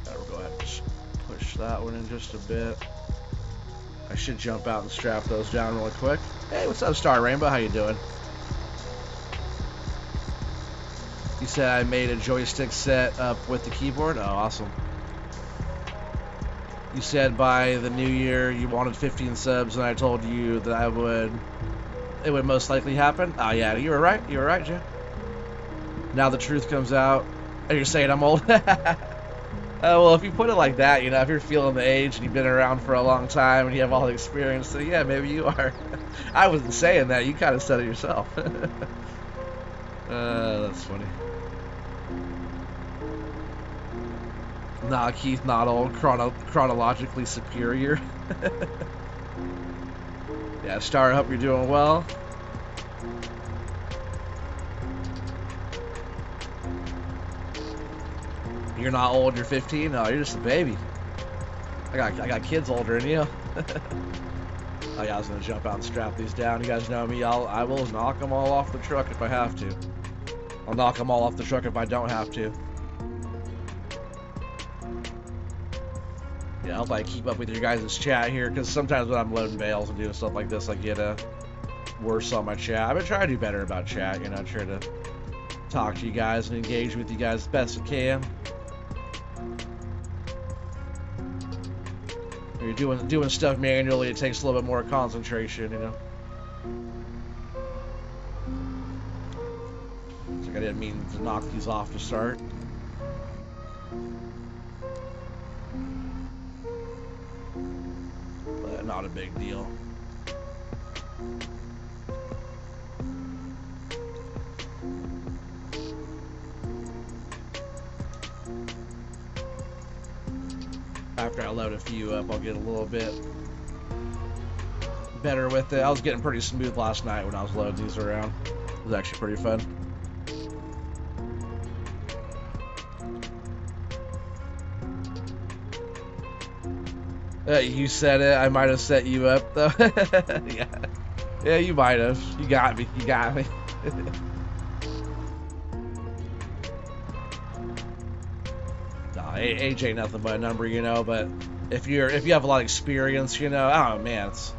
better. We'll go ahead and just push that one in just a bit. I should jump out and strap those down really quick. Hey, what's up, Star Rainbow? How you doing? You said I made a joystick set up with the keyboard? Oh, awesome. You said by the new year you wanted 15 subs, and I told you that it would most likely happen. Oh yeah, you were right. You were right, Joe. Now the truth comes out, and you're saying I'm old. Well, if you put it like that, you know, if you're feeling the age and you've been around for a long time and you have all the experience, then yeah, maybe you are. I wasn't saying that. You kind of said it yourself. That's funny. Nah, Keith, not old. Chronologically superior. Yeah, Star, I hope you're doing well. You're not old, you're 15? No, you're just a baby. I got kids older than you. Oh yeah, I was gonna jump out and strap these down. You guys know me, I will knock them all off the truck if I have to. I'll knock them all off the truck if I don't have to. Yeah, I'll like keep up with your guys' chat here, because sometimes when I'm loading bales and doing stuff like this, I get worse on my chat. I've been trying to do better about chat, you know, try to talk to you guys and engage with you guys as best I can. When you're doing stuff manually, it takes a little bit more concentration, you know. It's like I didn't mean to knock these off to start. but not a big deal. After I load a few up, I'll get a little bit better with it. I was getting pretty smooth last night when I was loading these around. It was actually pretty fun. You said it. I might have set you up, though. Yeah. Yeah, you might have. You got me. You got me. Nah, age ain't nothing but a number, you know. But if you have a lot of experience, you know, oh man, it's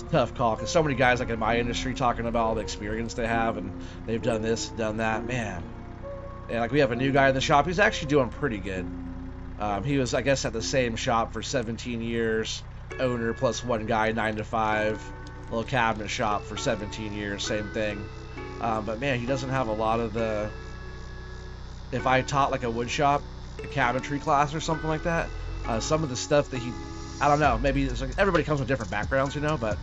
a tough call because so many guys like in my industry talking about all the experience they have and they've done this, done that, man. And like we have a new guy in the shop. He's actually doing pretty good. He was, I guess, at the same shop for 17 years. Owner plus one guy, 9 to 5. Little cabinet shop for 17 years, same thing. But man, he doesn't have a lot of the. If I taught like a wood shop, a cabinetry class or something like that, some of the stuff that he, I don't know, maybe it's like everybody comes with different backgrounds, you know, but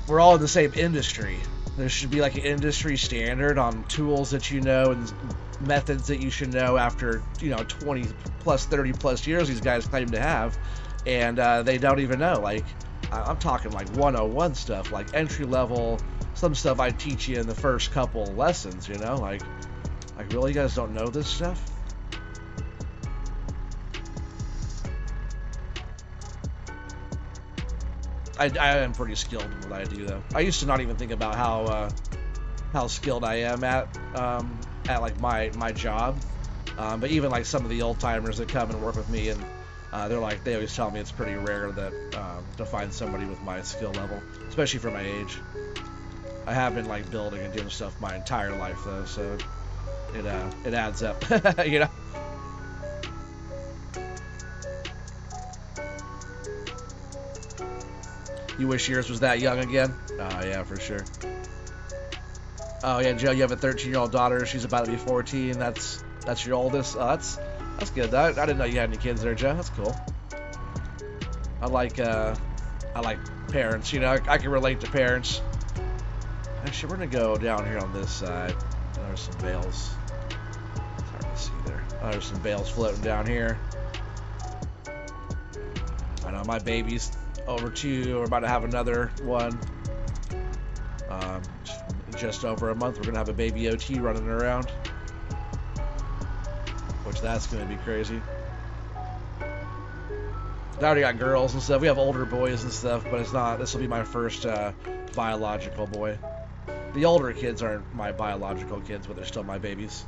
we're all in the same industry. There should be like an industry standard on tools that you know and methods that you should know after, you know, 20 plus, 30 plus years these guys claim to have, and they don't even know. Like, I'm talking like 101 stuff, like entry level, some stuff I teach you in the first couple lessons, you know, like really, you guys don't know this stuff? I am pretty skilled in what I do, though. I used to not even think about how skilled I am at like my job. But even like some of the old timers that come and work with me, and they always tell me it's pretty rare that to find somebody with my skill level, especially for my age. I have been like building and doing stuff my entire life though, so it adds up, you know. You wish yours was that young again? Oh yeah, for sure. Oh yeah, Joe, you have a 13-year-old daughter. She's about to be 14. That's your oldest. Oh, that's good. I didn't know you had any kids there, Joe. That's cool. I like parents. You know, I can relate to parents. Actually, we're gonna go down here on this side. There's some bales. It's hard to see there. Oh, there's some bales floating down here. I know my baby's over 2. We're about to have another one. Just over a month, we're gonna have a baby OT running around, which that's gonna be crazy. I already got girls and stuff. We have older boys and stuff, but it's not. This will be my first biological boy. The older kids aren't my biological kids, but they're still my babies.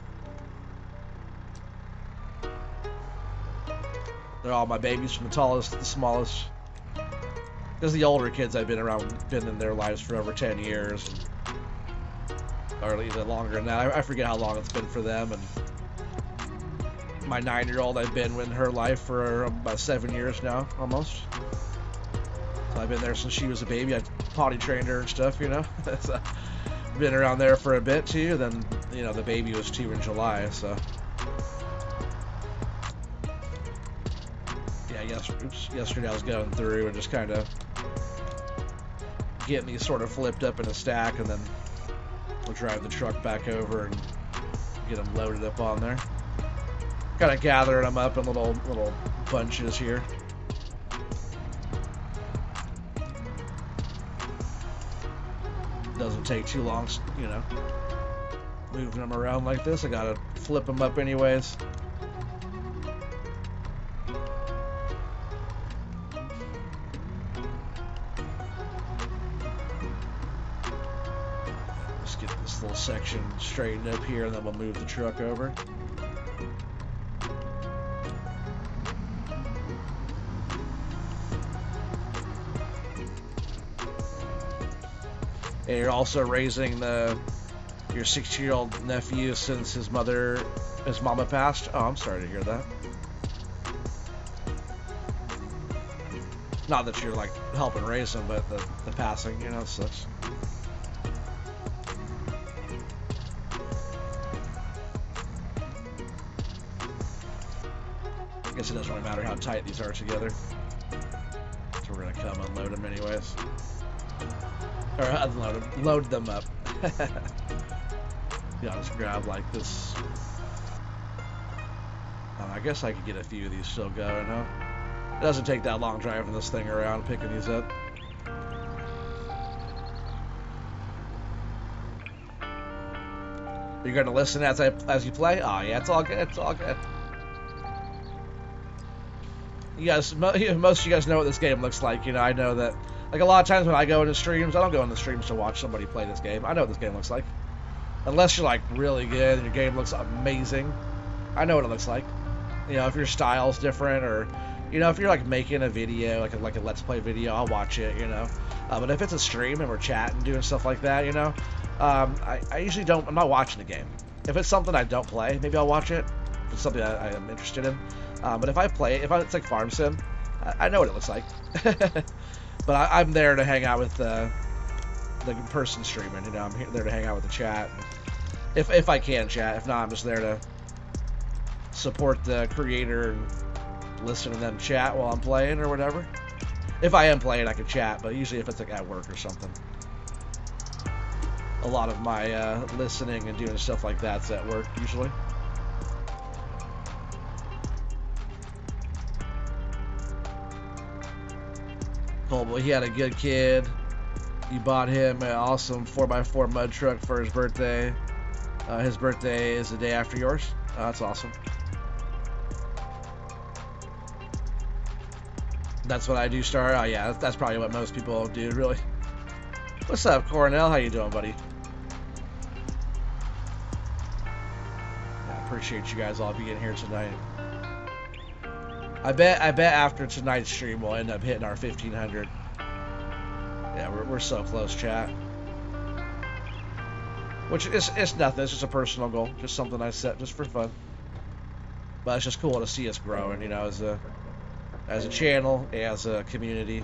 They're all my babies, from the tallest to the smallest. Because the older kids I've been in their lives for over 10 years. Or even longer now. I forget how long it's been for them. And my 9-year-old, I've been in her life for about 7 years now, almost. So I've been there since she was a baby. I potty trained her and stuff, you know. So been around there for a bit too. Then, you know, the baby was 2 in July, so. Yeah, yesterday I was going through and just kind of getting these sort of flipped up in a stack, and then we'll drive the truck back over and get them loaded up on there. Kind of gathering them up in little bunches here. Doesn't take too long, you know, moving them around like this. I gotta flip them up anyways. Just get this little section straightened up here, and then we'll move the truck over. And you're also raising your 16-year-old nephew since his mama passed. Oh, I'm sorry to hear that. Not that you're like helping raise him, but the passing, you know, sucks. guess it doesn't really matter how tight these are together. So we're gonna come unload them anyways. Or unload them, load them up. Yeah, I'll just grab like this. I guess I could get a few of these still going, huh? It doesn't take that long driving this thing around, picking these up. You're gonna listen as you play? Oh yeah, it's all good. It's all good. You guys, most of you guys know what this game looks like. You know, I know that. Like a lot of times when I go into streams, I don't go into streams to watch somebody play this game. I know what this game looks like. Unless you're like really good and your game looks amazing, I know what it looks like. You know, if your style's different, or you know, if you're like making a video, like a let's play video, I'll watch it. You know, but if it's a stream and we're chatting, doing stuff like that, you know, I usually don't. I'm not watching the game. If it's something I don't play, maybe I'll watch it. If it's something I am interested in. But if I play it, it's like Farm Sim, I know what it looks like. But I'm there to hang out with the person streaming. You know, I'm there to hang out with the chat. If I can chat. If not, I'm just there to support the creator and listen to them chat while I'm playing or whatever. If I am playing, I can chat. But usually if it's like at work or something. A lot of my listening and doing stuff like that's at work usually. Colby, he had a good kid. You bought him an awesome 4x4 mud truck for his birthday. His birthday is the day after yours. That's awesome. That's what I do, Star. Oh yeah, that's probably what most people do, really. What's up, Cornell? How you doing, buddy? I appreciate you guys all being here tonight. I bet after tonight's stream we'll end up hitting our 1500. Yeah, we're so close, chat. Which it's nothing. It's just a personal goal, just something I set just for fun. But it's just cool to see us growing, you know, as a channel, as a community.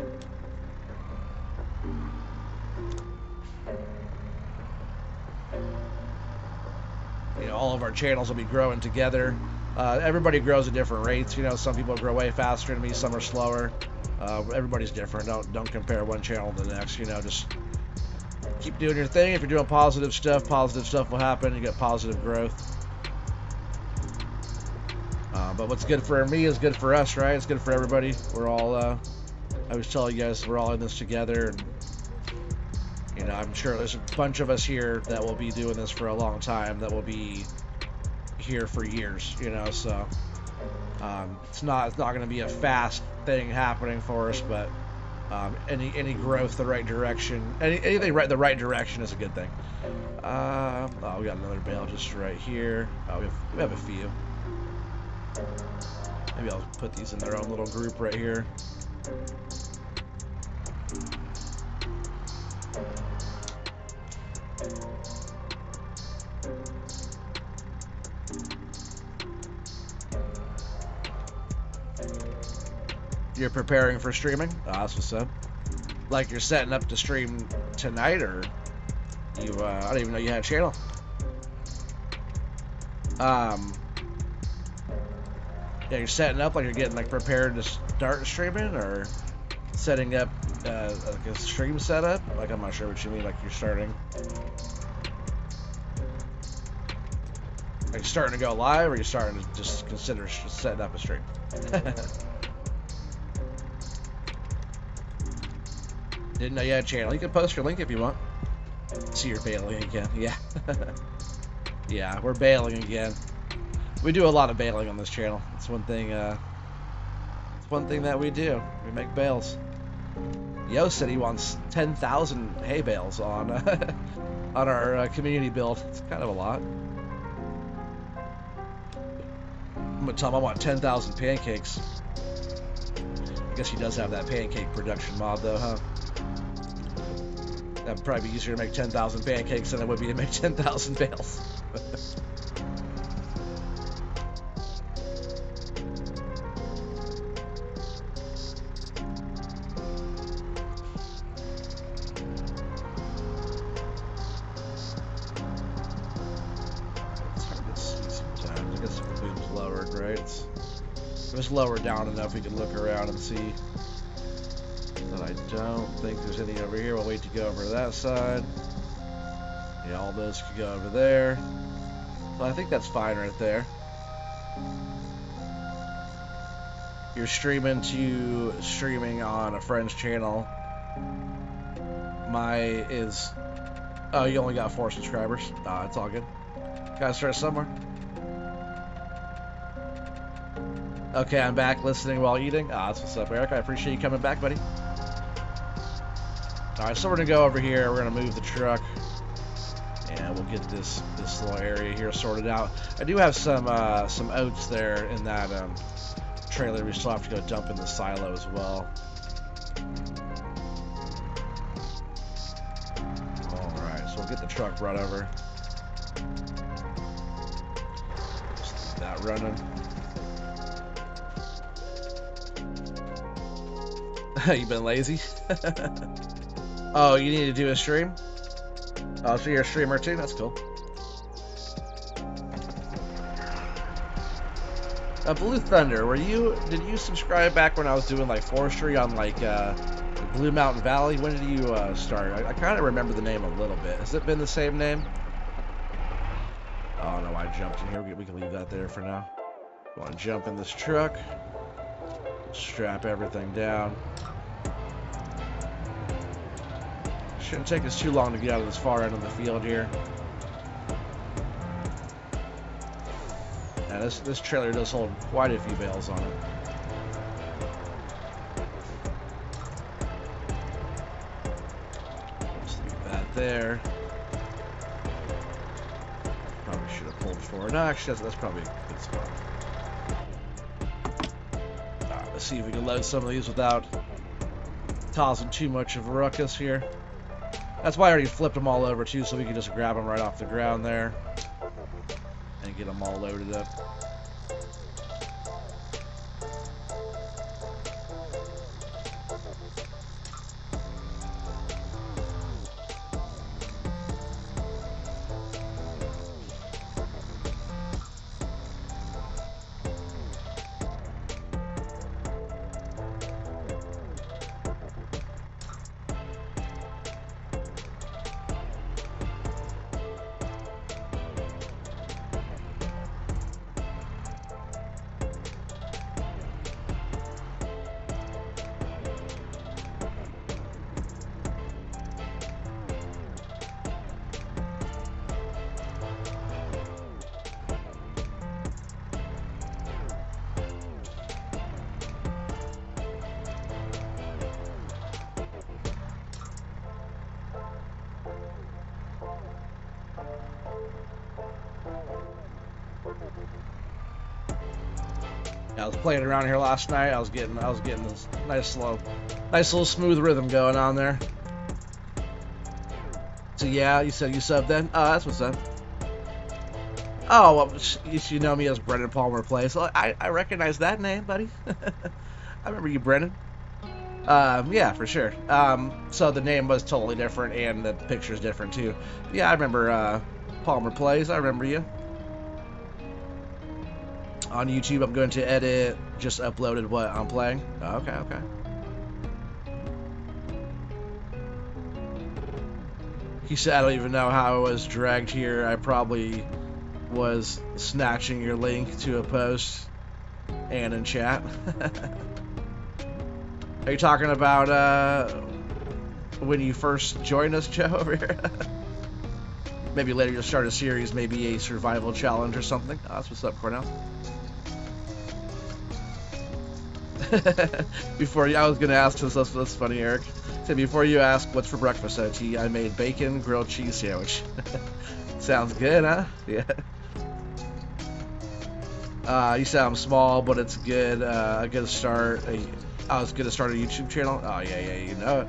You know, all of our channels will be growing together. Everybody grows at different rates. You know, some people grow way faster than me, some are slower. Everybody's different. Don't compare one channel to the next. You know, just keep doing your thing. If you're doing positive stuff will happen. You get positive growth. But what's good for me is good for us, right? It's good for everybody. We're all, I always tell you guys, we're all in this together. And, you know, I'm sure there's a bunch of us here that will be doing this for a long time, that will be here for years, you know, so it's not going to be a fast thing happening for us, but any growth the right direction, anything the right direction is a good thing. Oh, we got another bale just right here. Oh, we have a few. Maybe I'll put these in their own little group right here. You're preparing for streaming? Oh, that's what's up. Like you're setting up to stream tonight, or you? I didn't even know you had a channel. Yeah, you're setting up like you're getting like prepared to start streaming, or setting up like a stream setup. Like I'm not sure what you mean. Like you're starting. Like starting to go live, or you're starting to just consider setting up a stream? Didn't know you had a channel. You can post your link if you want. See, you're bailing again. Yeah. Yeah, we're bailing again. We do a lot of bailing on this channel. It's one thing. It's one thing that we do. We make bales. Yo said he wants 10,000 hay bales on on our community build. It's kind of a lot. I'm gonna tell him I want 10,000 pancakes. I guess he does have that pancake production mod though, huh? That'd probably be easier to make 10,000 pancakes than it would be to make 10,000 bales. It's hard to see sometimes. I guess the food's lowered, right? Just lower down enough we can look around and see. But I don't think there's any over here. We'll wait to go over to that side. Yeah, all those could go over there. So I think that's fine right there. You're streaming on a friend's channel. Oh, you only got 4 subscribers. It's all good. Gotta start somewhere. Okay, I'm back listening while eating. That's what's up, Eric. I appreciate you coming back, buddy. Alright, so we're gonna go over here. We're gonna move the truck. And we'll get this little area here sorted out. I do have some oats there in that trailer. We still have to go dump in the silo as well. Alright, so we'll get the truck brought over. Just keep that running. You've been lazy? Oh, you need to do a stream? Oh, so you're a streamer too? That's cool. Blue Thunder, did you subscribe back when I was doing like forestry on like Blue Mountain Valley? When did you start? I kind of remember the name a little bit. Has it been the same name? Oh no, I jumped in here. We can leave that there for now. Want to jump in this truck, strap everything down. Shouldn't take us too long to get out of this far end of the field here. Now this trailer does hold quite a few bales on it. Just leave that there. Probably should have pulled forward. No, actually that's probably a good spot. Let's see if we can load some of these without causing too much of a ruckus here. That's why I already flipped them all over too, so we can just grab them right off the ground there and get them all loaded up. I was playing around here last night. I was getting this nice little smooth rhythm going on there. So yeah, you said you subbed then? Oh, that's what's up. Oh, well, you know me as Brendan Palmer Plays. So I recognize that name, buddy. I remember you, Brendan. Yeah, for sure. So the name was totally different, and the picture's different too. Yeah, I remember Palmer Plays. I remember you. On YouTube, I'm going to edit, just uploaded what I'm playing. Oh, okay. He said, I don't even know how I was dragged here. I probably was snatching your link to a post and in chat. Are you talking about when you first joined us, Joe, over here? Maybe later you'll start a series, maybe a survival challenge or something. Oh, that's what's up, Cornell. I was gonna ask this. That's funny, Eric. So before you ask what's for breakfast, OT, I made bacon grilled cheese sandwich. Sounds good, huh? Yeah. You said I'm small, but it's good. A good start. It's good to start a YouTube channel. Oh yeah, you know it.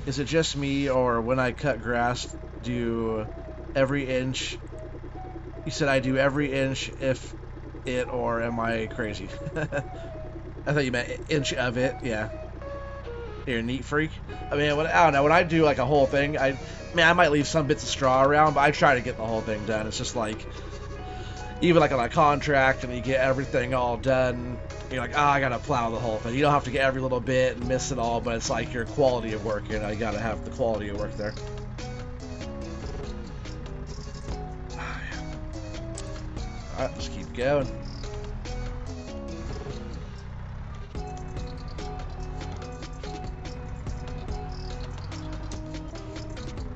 Is it just me, or when I cut grass, do every inch? You said I do every inch if it, or am I crazy? I thought you meant inch of it. Yeah. You're a neat freak. I mean, I don't know. When I do like a whole thing, I might leave some bits of straw around, but I try to get the whole thing done. It's just like, even like on a contract and you get everything all done, you're like, I gotta plow the whole thing. You don't have to get every little bit and miss it all, but it's like your quality of work, you know, you gotta have the quality of work there. Alright, just keep going.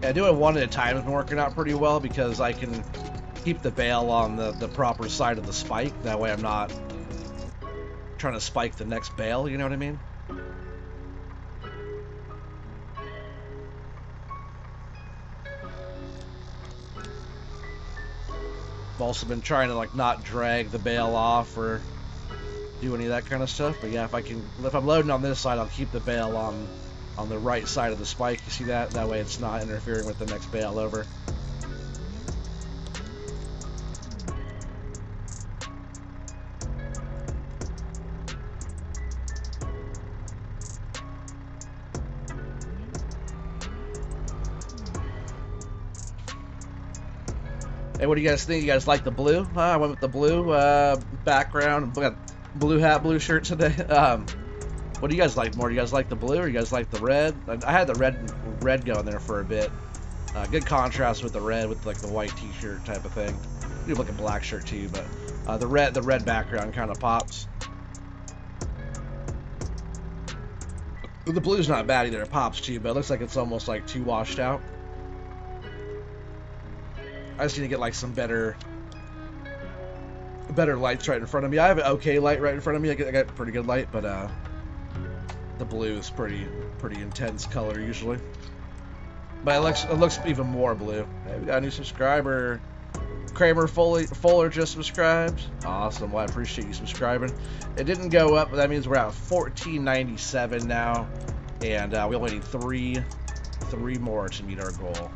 Yeah, doing one at a time has been working out pretty well because I can keep the bale on the proper side of the spike. That way I'm not trying to spike the next bale, you know what I mean? I've also been trying to like not drag the bale off or do any of that kind of stuff. But yeah, if I'm loading on this side, I'll keep the bale on the right side of the spike. You see that? That way it's not interfering with the next bale over. Hey, what do you guys think? You guys like the blue? I went with the blue background. Got blue hat, blue shirt today. What do you guys like more? Do you guys like the blue or you guys like the red? I had the red going there for a bit. Good contrast with the red with like the white t-shirt type of thing. You look a black shirt too, but the red background kind of pops. The blue's not bad either. It pops too, but it looks like it's almost like too washed out. I just need to get like some better lights right in front of me. I have an okay light right in front of me. I got pretty good light, but the blue is pretty intense color usually. But it looks even more blue. Hey, we got a new subscriber. Kramer Fuller just subscribed. Awesome. Well, I appreciate you subscribing. It didn't go up, but that means we're at 1497 now, and we only need three more to meet our goal.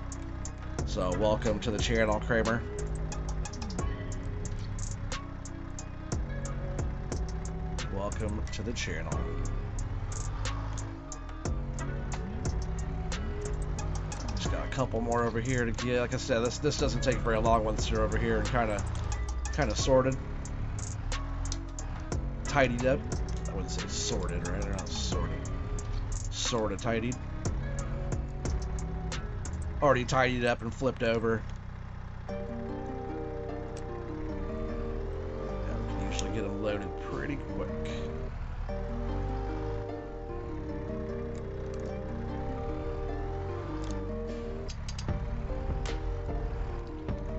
So welcome to the channel, Kramer. Welcome to the channel. Just got a couple more over here to get. Like I said, this doesn't take very long once you're over here and kind of sorted, tidied up. I wouldn't say sorted, right? They're not sorted. Sort of tidied. Already tidied up and flipped over. Yeah, we can usually get them loaded pretty quick.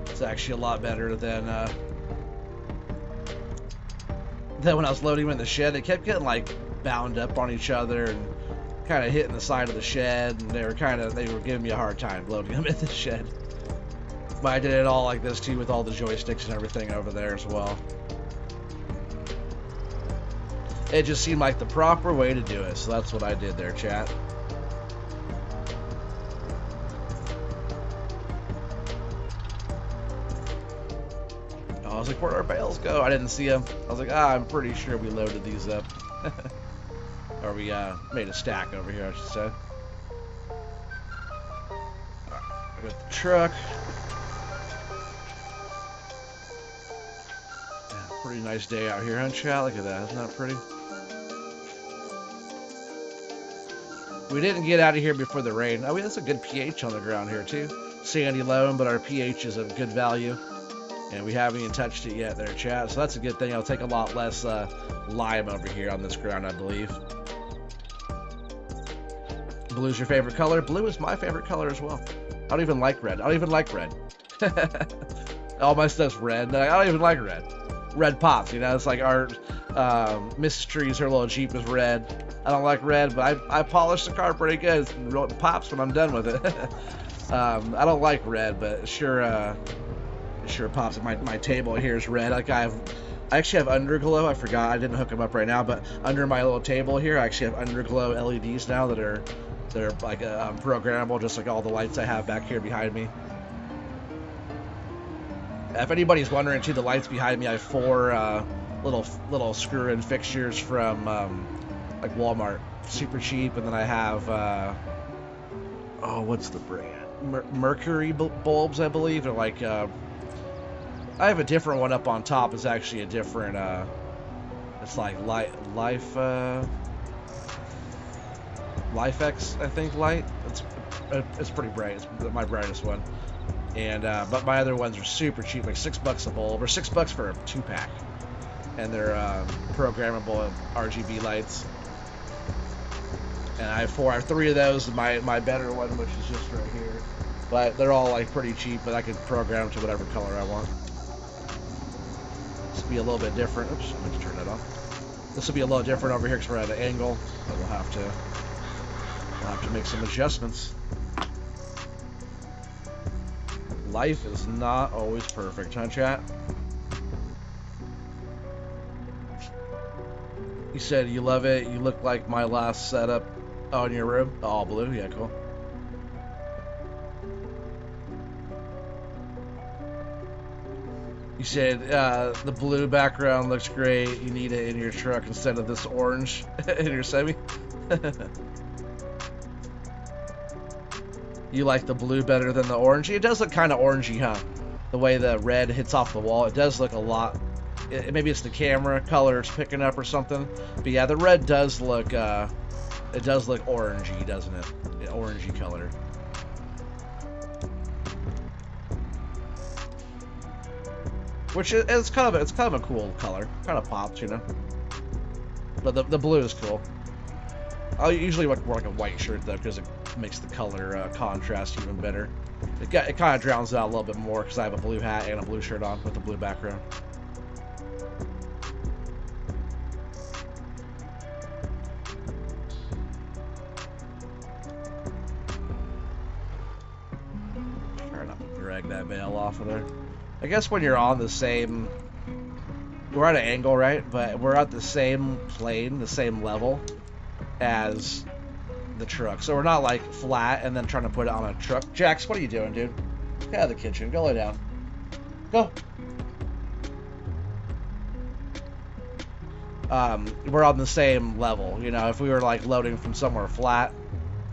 It's actually a lot better than when I was loading them in the shed. They kept getting like bound up on each other and kind of hitting the side of the shed, and they were giving me a hard time loading them in the shed. But I did it all like this too with all the joysticks and everything over there as well. It just seemed like the proper way to do it, so that's what I did there, chat. I was like, where'd our bales go? I didn't see them. I was like, I'm pretty sure we loaded these up. Or we made a stack over here, I should say. I got the truck. Yeah, pretty nice day out here, huh, chat? Look at that. Isn't that pretty? We didn't get out of here before the rain. Oh, that's a good pH on the ground here, too. Sandy loam, but our pH is of good value. And we haven't even touched it yet there, chat. So that's a good thing. I'll take a lot less lime over here on this ground, I believe. Blue's your favorite color? Blue is my favorite color as well. I don't even like red. I don't even like red. All my stuff's red. I don't even like red. Red pops, you know? It's like our Mrs. Trees, her little Jeep is red. I don't like red, but I polish the car pretty good. It pops when I'm done with it. I don't like red, but sure pops. My table here is red. Like I actually have underglow. I forgot. I didn't hook them up right now, but under my little table here, I actually have underglow LEDs now that are like programmable, just like all the lights I have back here behind me. If anybody's wondering too, the lights behind me, I have 4 little screw-in fixtures from like Walmart, super cheap, and then I have what's the brand? Mercury bulbs, I believe. They're like I have a different one up on top. It's actually a different, it's like life X, I think, light. It's pretty bright. It's my brightest one. And but my other ones are super cheap, like $6 a bulb, or $6 for a 2-pack. And they're programmable RGB lights. And I have 3 of those. My better one, which is just right here. But they're all like pretty cheap, but I can program them to whatever color I want. This will be a little bit different. Oops, I meant to turn that off. This will be a little different over here because we're at an angle, but we'll have to make some adjustments. Life is not always perfect, huh, chat? You said you love it. You look like my last setup. Oh, in your room? All blue? Yeah, cool. You said the blue background looks great. You need it in your truck instead of this orange in your semi. You like the blue better than the orange? It does look kind of orangey, huh? The way the red hits off the wall, it does look a lot. Maybe it's the camera color it's picking up or something. But yeah, the red does look. It does look orangey, doesn't it? Yeah, orangey color. Which it's kind of a cool color. Kind of pops, you know. But the blue is cool. I usually wear like a white shirt though, because it makes the color contrast even better. It kind of drowns out a little bit more because I have a blue hat and a blue shirt on with a blue background. Try not to drag that bale off of there. I guess when you're on the same, we're at an angle, right? But we're at the same plane, the same level as the truck. So we're not like flat and then trying to put it on a truck. Jax, what are you doing, dude? Get out of the kitchen. Go lay down. Go. We're on the same level. You know, if we were like loading from somewhere flat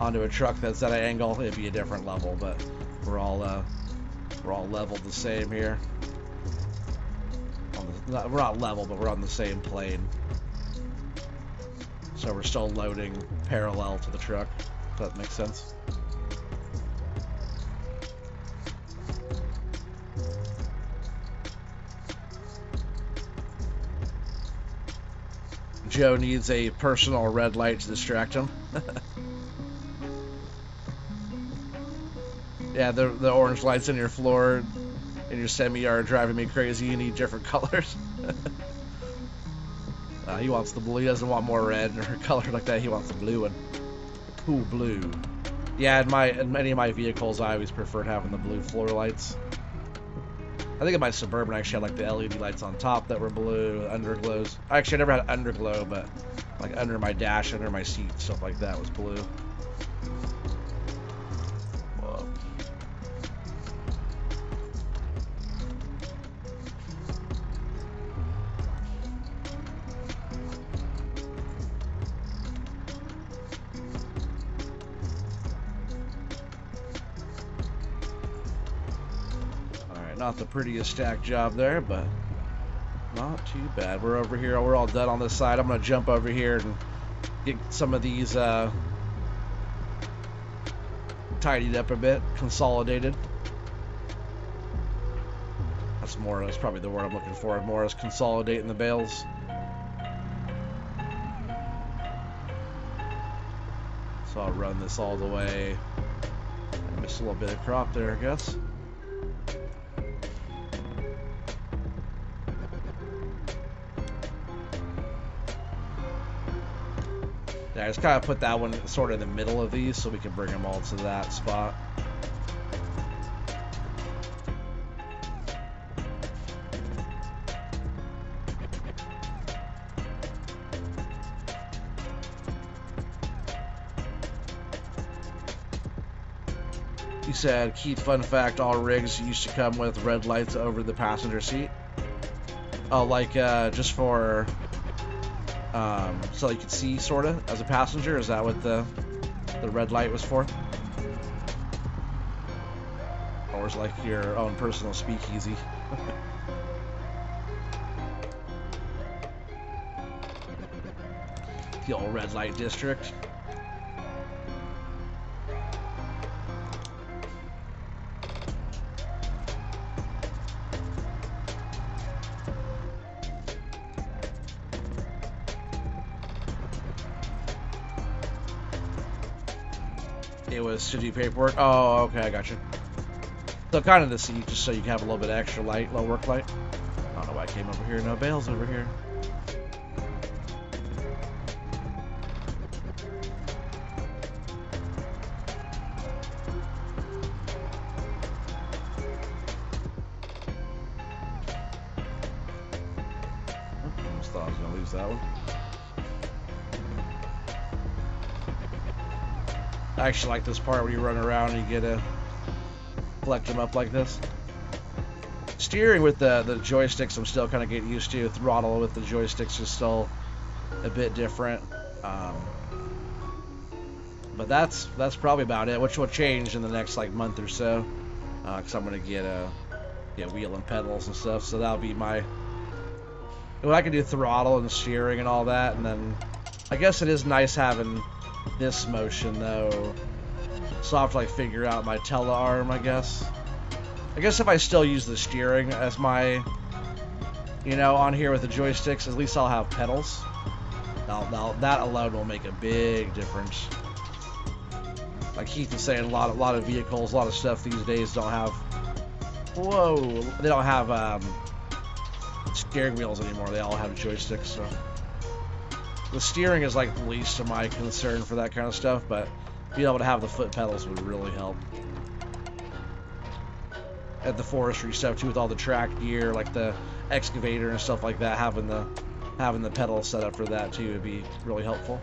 onto a truck that's at an angle, it'd be a different level. But we're all leveled the same here. We're not level, but we're on the same plane. So we're still loading parallel to the truck. If that makes sense. Joe needs a personal red light to distract him. Yeah, the orange lights in your floor in your semi are driving me crazy. You need different colors. He wants the blue. He doesn't want more red or color like that. He wants the blue one. Cool blue. Yeah, in many of my vehicles, I always preferred having the blue floor lights. I think in my Suburban, I actually had like the LED lights on top that were blue, underglows. Actually, I never had underglow, but like under my dash, under my seat, stuff like that was blue. Whoa. Not the prettiest stack job there, but not too bad. We're over here. We're all done on this side. I'm going to jump over here and get some of these tidied up a bit, consolidated. That's probably the word I'm looking for. More is consolidating the bales. So I'll run this all the way. I missed a little bit of crop there, I guess. Yeah, I just kind of put that one sort of in the middle of these so we can bring them all to that spot. You said, Keith, fun fact, all rigs used to come with red lights over the passenger seat. Oh, like just for... so you could see, sort of, as a passenger? Is that what the red light was for? Or store's like your own personal speakeasy. The old red light district. It was to do paperwork. Oh, okay, I got you. So kind of to see, just so you can have a little bit of extra light, low work light. I don't know why I came over here. No bales over here. Almost thought I was gonna lose that one. I actually like this part where you run around and you get to collect them up like this. Steering with the joysticks, I'm still kind of getting used to. Throttle with the joysticks is still a bit different. But that's probably about it, which will change in the next like month or so, because I'm gonna get wheel and pedals and stuff. So that'll be my. Well, I can do throttle and steering and all that, and then I guess it is nice having this motion though. So I'll have to like figure out my telearm, I guess. I guess if I still use the steering as my, on here with the joysticks, at least I'll have pedals. Now that alone will make a big difference. Like Keith was saying, a lot of vehicles, a lot of stuff these days don't have. Whoa, they don't have steering wheels anymore. They all have joysticks. So the steering is like the least of my concern for that kind of stuff, but being able to have the foot pedals would really help. At the forestry stuff too, with all the track gear, like the excavator and stuff like that, having the pedals set up for that too would be really helpful.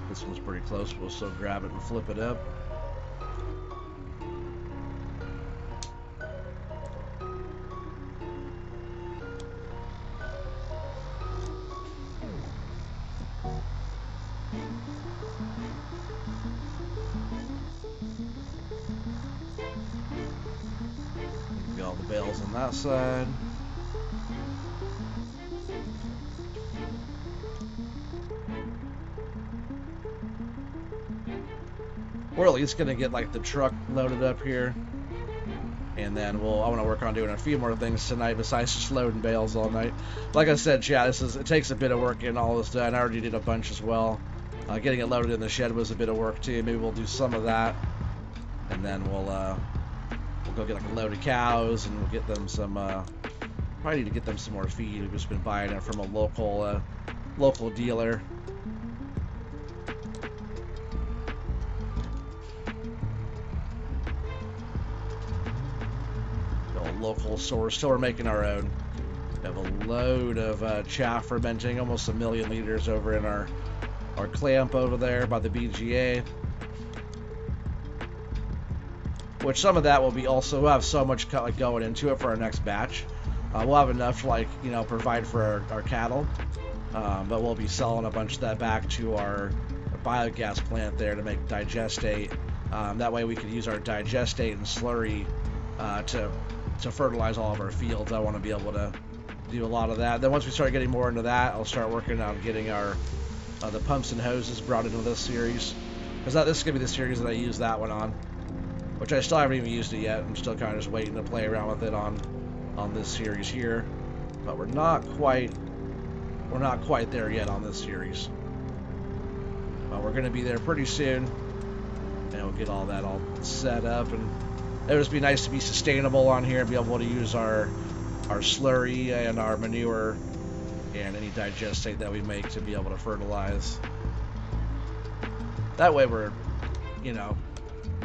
This one's pretty close. We'll still grab it and flip it up. Get all the bales on that side. We're at least gonna get like the truck loaded up here, and then I want to work on doing a few more things tonight besides just loading bales all night. Like I said, chat, it takes a bit of work getting all this done. I already did a bunch as well. Getting it loaded in the shed was a bit of work too. Maybe we'll do some of that, and then we'll go get like a load of cows and we'll get them some. Probably need to get them some more feed. We've just been buying it from a local dealer. Local source, so we're making our own. We have a load of chaff fermenting, almost 1 million liters over in our clamp over there by the BGA. Which some of that will be also, we'll have so much going into it for our next batch. We'll have enough to provide for our cattle, but we'll be selling a bunch of that back to our biogas plant there to make digestate. That way we could use our digestate and slurry to fertilize all of our fields. I want to be able to do a lot of that. Then once we start getting more into that, I'll start working on getting our the pumps and hoses brought into this series, because this is gonna be the series that I use that one on, which I still haven't even used it yet. I'm still kind of just waiting to play around with it on this series here, but we're we're not quite there yet on this series. But we're going to be there pretty soon. And we'll get all that all set up. And it would just be nice to be sustainable on here and be able to use our slurry and our manure and any digestate that we make to be able to fertilize. That way we're, you know,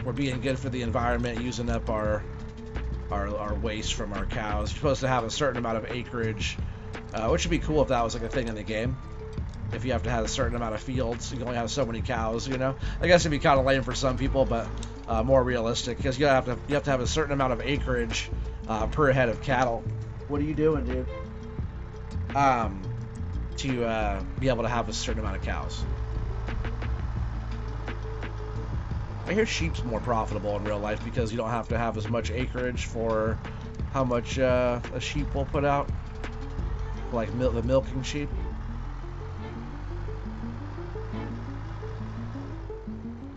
we're being good for the environment, using up our waste from our cows. You're supposed to have a certain amount of acreage, which would be cool if that was like a thing in the game. If you have to have a certain amount of fields, you can only have so many cows, you know. I guess it'd be kind of lame for some people, but more realistic, because you have to have a certain amount of acreage per head of cattle. What are you doing, dude? To be able to have a certain amount of cows. I hear sheep's more profitable in real life because you don't have to have as much acreage for how much a sheep will put out, like the milking sheep.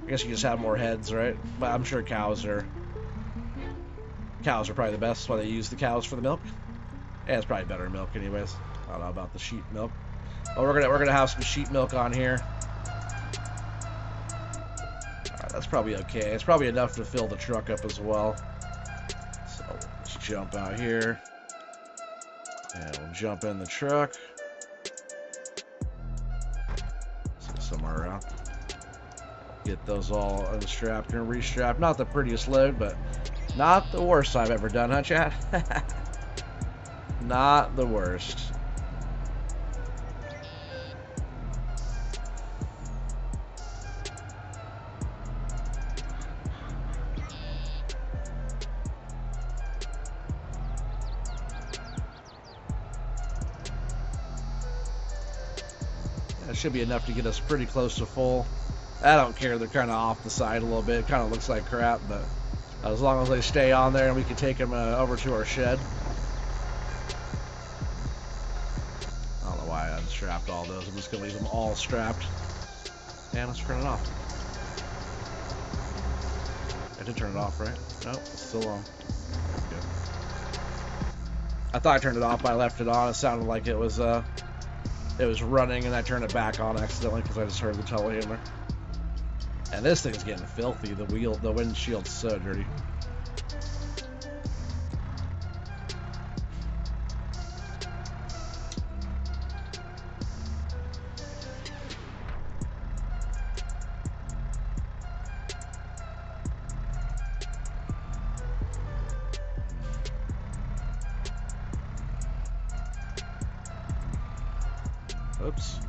I guess you just have more heads, right? But I'm sure cows are probably the best. That's why they use the cows for the milk. Yeah, it's probably better milk, anyways. I don't know about the sheep milk. But we're gonna have some sheep milk on here. Alright, that's probably okay. It's probably enough to fill the truck up as well. So let's jump out here. And we'll jump in the truck. So somewhere around. Get those all unstrapped and restrapped. Not the prettiest load, but not the worst I've ever done, huh, chat? Not the worst. That should be enough to get us pretty close to full. I don't care, they're kind of off the side a little bit. It kind of looks like crap, but as long as they stay on there and we can take them over to our shed. I don't know why I unstrapped all those. I'm just going to leave them all strapped. And let's turn it off. I did turn it off, right? Nope, it's still on. Good. I thought I turned it off, but I left it on. It sounded like it was running, and I turned it back on accidentally because I just heard the telehandler. And this thing's getting filthy. The windshield's so dirty. Oops.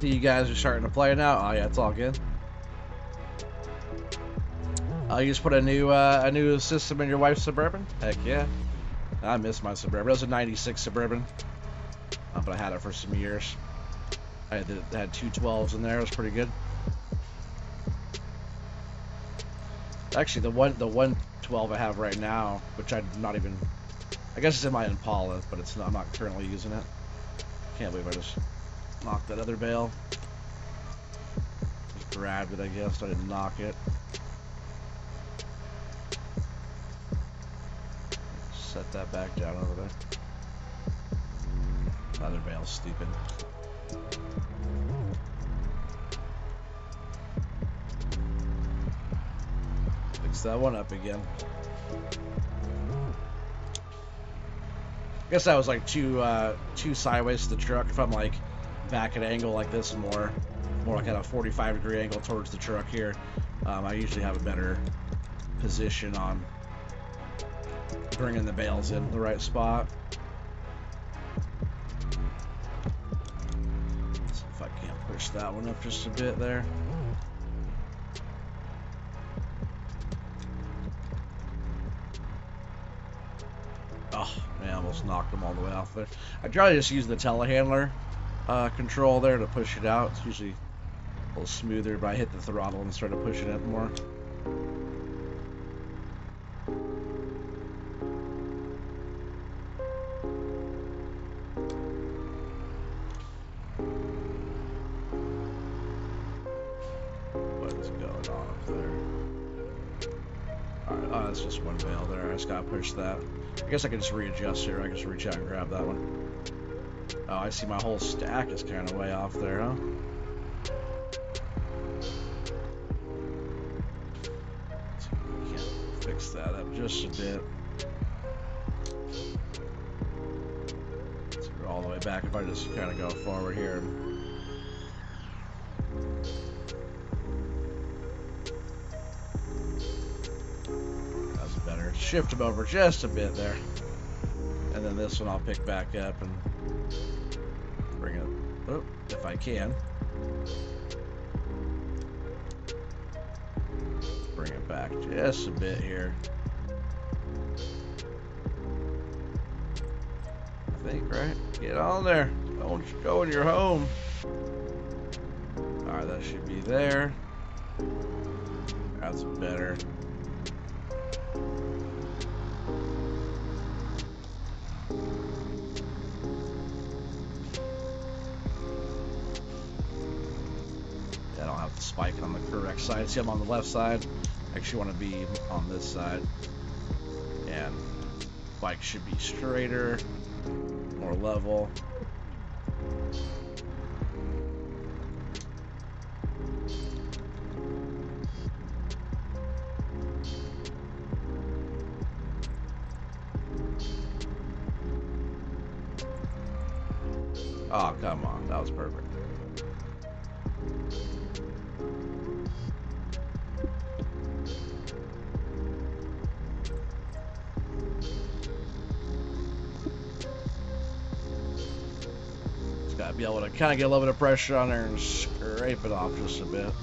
You guys are starting to play now? Oh yeah, it's all good. You just put a new system in your wife's Suburban? Heck yeah. I miss my Suburban. It was a 96 Suburban. But I had it for some years. I had two 12s in there. It was pretty good. Actually, the 112 I have right now, which I'm not even... I guess it's in my Impala, but it's not, I'm not currently using it. Can't believe I just knocked that other bale. Just grabbed it, I guess. I didn't knock it. Set that back down over there. Other bale's stupid. Fix that one up again. I guess that was like too sideways to the truck. If I'm like back at an angle like this, more like at a 45-degree angle towards the truck here, I usually have a better position on bringing the bales in the right spot. So if I can't push that one up just a bit there. Oh man, I almost knocked them all the way off there. I try to just use the telehandler control there to push it out. It's usually a little smoother, but I hit the throttle and started pushing it more. What is going on up there? Alright, oh, that's just one bale there. I just gotta push that. I guess I can just readjust here. I can just reach out and grab that one. Oh, I see my whole stack is kind of way off there, huh? Can't fix that up just a bit. So we're all the way back if I just kind of go forward here. That's better. Shift them over just a bit there. And then this one I'll pick back up and bring it, oh, if I can. Bring it back just a bit here. I think, right? Get on there. Don't go in your home. Alright, that should be there. That's better. I don't have the spike on the correct side. See, I'm on the left side. I actually want to be on this side. And bike should be straighter, more level. Oh, come on. That was perfect. Just gotta be able to kind of get a little bit of pressure on there and scrape it off just a bit.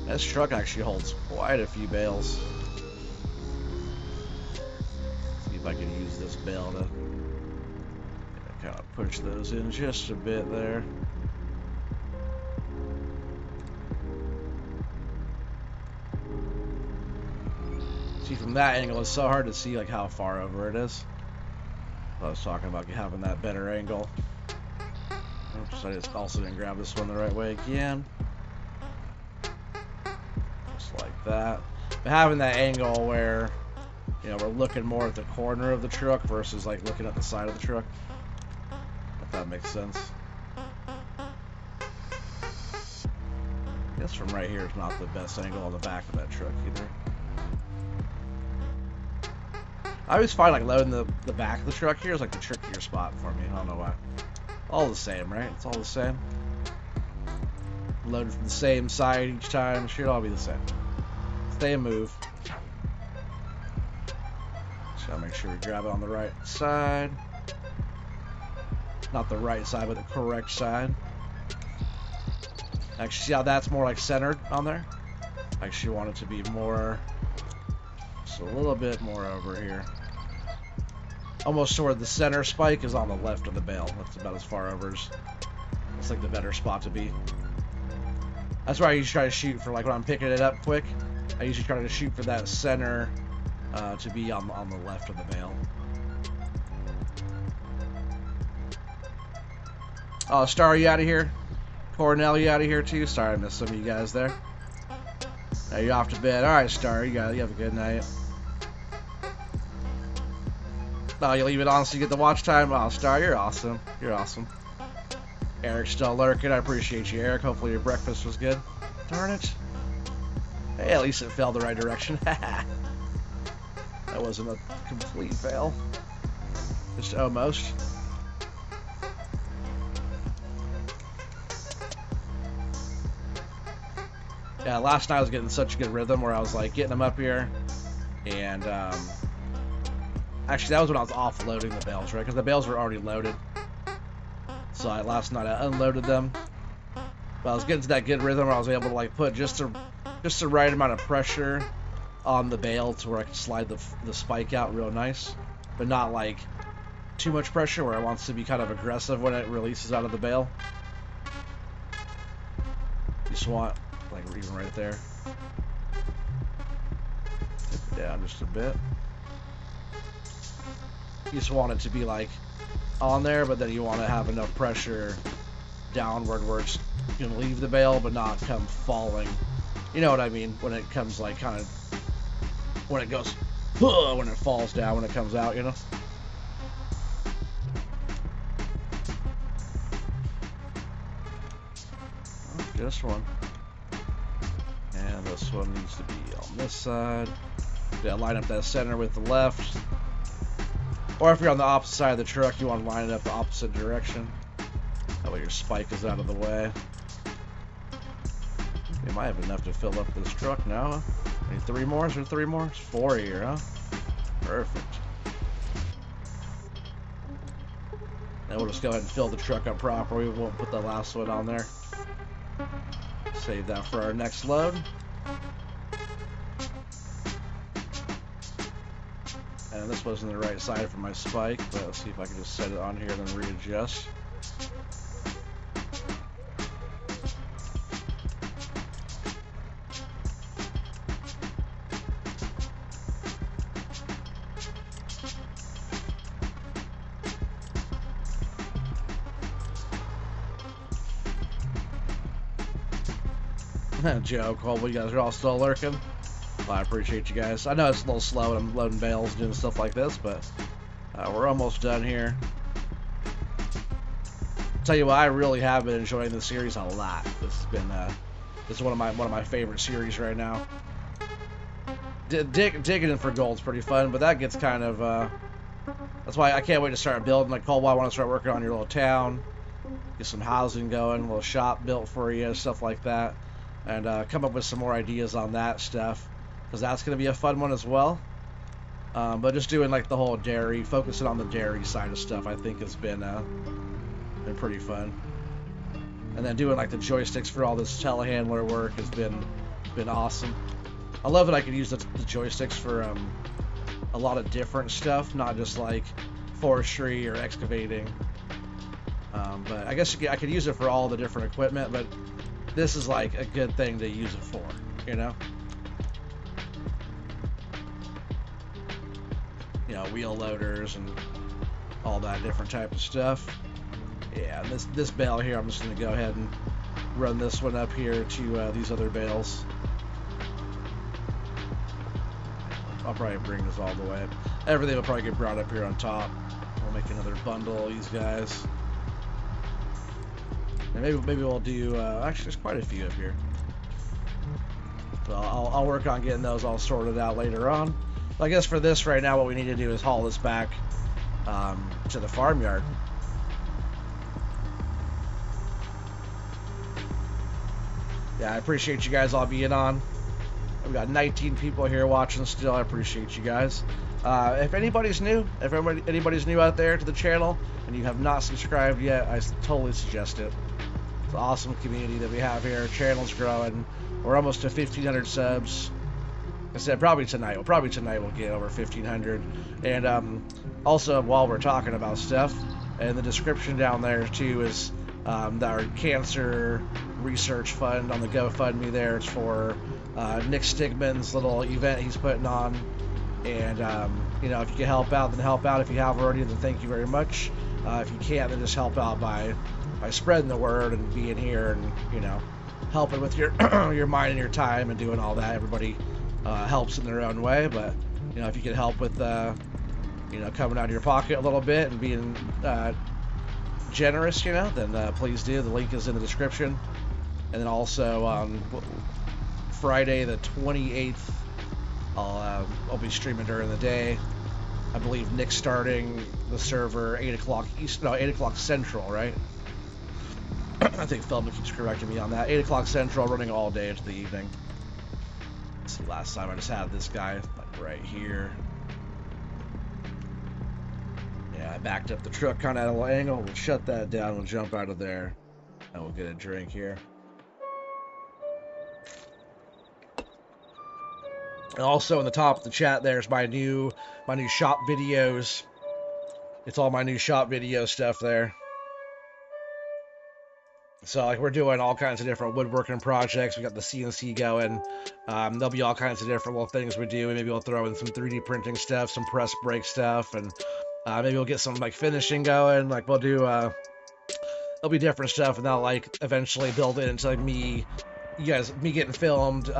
This truck actually holds quite a few bales. See if I can use this bale to kind of push those in just a bit there. See, from that angle, it's so hard to see like how far over it is. I was talking about having that better angle. Oops, I just also didn't grab this one the right way again. Just like that. But having that angle where, you know, we're looking more at the corner of the truck versus like looking at the side of the truck. If that makes sense. I guess from right here is not the best angle on the back of that truck either. I always find like loading the back of the truck here is like the trickier spot for me. I don't know why. All the same, right? It's all the same. Loaded from the same side each time. It should all be the same. Same move. Just gotta make sure we grab it on the right side. Not the right side, but the correct side. Actually, see how that's more like centered on there? I actually want it to be more, just a little bit more over here. Almost to where the center spike is on the left of the bale. That's about as far over as, it's like the better spot to be. That's why I usually try to shoot for, like when I'm picking it up quick, I usually try to shoot for that center to be on the left of the bale. Oh, Star, you out of here? Cornell, you out of here too? Sorry, I missed some of you guys there. Now you're off to bed. Alright, Star, you have a good night. Oh, you leave it on so you get the watch time? Oh, Star, you're awesome. You're awesome. Eric's still lurking. I appreciate you, Eric. Hopefully your breakfast was good. Darn it. Hey, at least it fell the right direction. That wasn't a complete fail. Just almost. Yeah, last night I was getting such a good rhythm where I was like getting them up here, and actually that was when I was offloading the bales, right? Because the bales were already loaded. So last night I unloaded them, but I was getting to that good rhythm where I was able to like put just the right amount of pressure on the bale to where I could slide the spike out real nice, but not like too much pressure where it wants to be kind of aggressive when it releases out of the bale. You just want like even right there. Tip it down just a bit. You just want it to be like on there, but then you want to have enough pressure downward where it's gonna leave the bale but not come falling. You know what I mean? When it comes like kind of when it goes when it falls down when it comes out, you know? Just one. And this one needs to be on this side. Yeah, line up that center with the left. Or if you're on the opposite side of the truck, you want to line it up the opposite direction. That way your spike is out of the way. You might have enough to fill up this truck now, huh? Need 3 more? Is there 3 more? It's 4 here, huh? Perfect. Then we'll just go ahead and fill the truck up properly. We won't put the last one on there. Save that for our next load. And this wasn't the right side for my spike, but let's see if I can just set it on here and then readjust. Joke, hopefully you guys are all still lurking. Well, I appreciate you guys. I know it's a little slow when I'm loading bales and doing stuff like this, but we're almost done here. Tell you what, I really have been enjoying this series a lot. This has been this is one of my favorite series right now. Digging in for gold's pretty fun, but that gets kind of that's why I can't wait to start building. Like Cole, I want to start working on your little town, get some housing going, a little shop built for you, stuff like that, and come up with some more ideas on that stuff, because that's going to be a fun one as well. But just doing like the whole dairy, focusing on the dairy side of stuff, I think has been pretty fun. And then doing like the joysticks for all this telehandler work has been awesome. I love that I can use the joysticks for a lot of different stuff, not just like forestry or excavating. But I guess I could use it for all the different equipment, but this is like a good thing to use it for, you know? You know, wheel loaders and all that different type of stuff. Yeah, and this bale here, I'm just going to go ahead and run this one up here to these other bales. I'll probably bring this all the way. Everything will probably get brought up here on top. We'll make another bundle of these guys. And maybe we'll do, actually there's quite a few up here. So I'll work on getting those all sorted out later on. But I guess for this right now, what we need to do is haul this back to the farmyard. Yeah, I appreciate you guys all being on. We've got 19 people here watching still. I appreciate you guys. If anybody's new, anybody's new out there to the channel and you have not subscribed yet, I totally suggest it. It's an awesome community that we have here. Our channel's growing. We're almost to 1,500 subs. I said probably tonight we'll get over 1,500. And also, while we're talking about stuff, in the description down there too is our cancer research fund on the GoFundMe there. It's for Nick Stigman's little event he's putting on. And you know, if you can help out, then help out. If you have already, then thank you very much. If you can't, then just help out by spreading the word and being here and, you know, helping with your your mind and your time and doing all that. Everybody helps in their own way, but you know, if you can help with you know, coming out of your pocket a little bit and being generous, you know, then please do. The link is in the description. And then also Friday the 28th. I'll be streaming during the day. I believe Nick's starting the server 8 o'clock East, no, 8 o'clock Central, right? I think Feldman keeps correcting me on that. 8 o'clock Central, running all day into the evening. This is the last time I just had this guy, like right here. Yeah, I backed up the truck kind of at an angle. We'll shut that down. We'll jump out of there, and we'll get a drink here. And also in the top of the chat, there's my new shop videos. It's all my new shop video stuff there. So like we're doing all kinds of different woodworking projects. We got the CNC going. There'll be all kinds of different little things we do. Maybe we'll throw in some 3D printing stuff, some press brake stuff, and maybe we'll get some like finishing going. Like we'll do, there'll be different stuff, and that'll like eventually build it into like me getting filmed,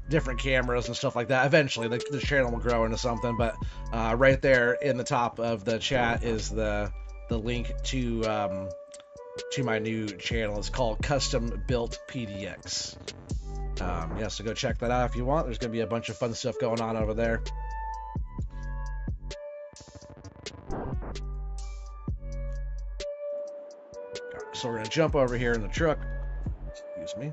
different cameras and stuff like that. Eventually, the channel will grow into something. But right there in the top of the chat is the link to my new channel. It's called Custom Built PDX. Yeah, so go check that out if you want. There's going to be a bunch of fun stuff going on over there. So we're going to jump over here in the truck. Excuse me.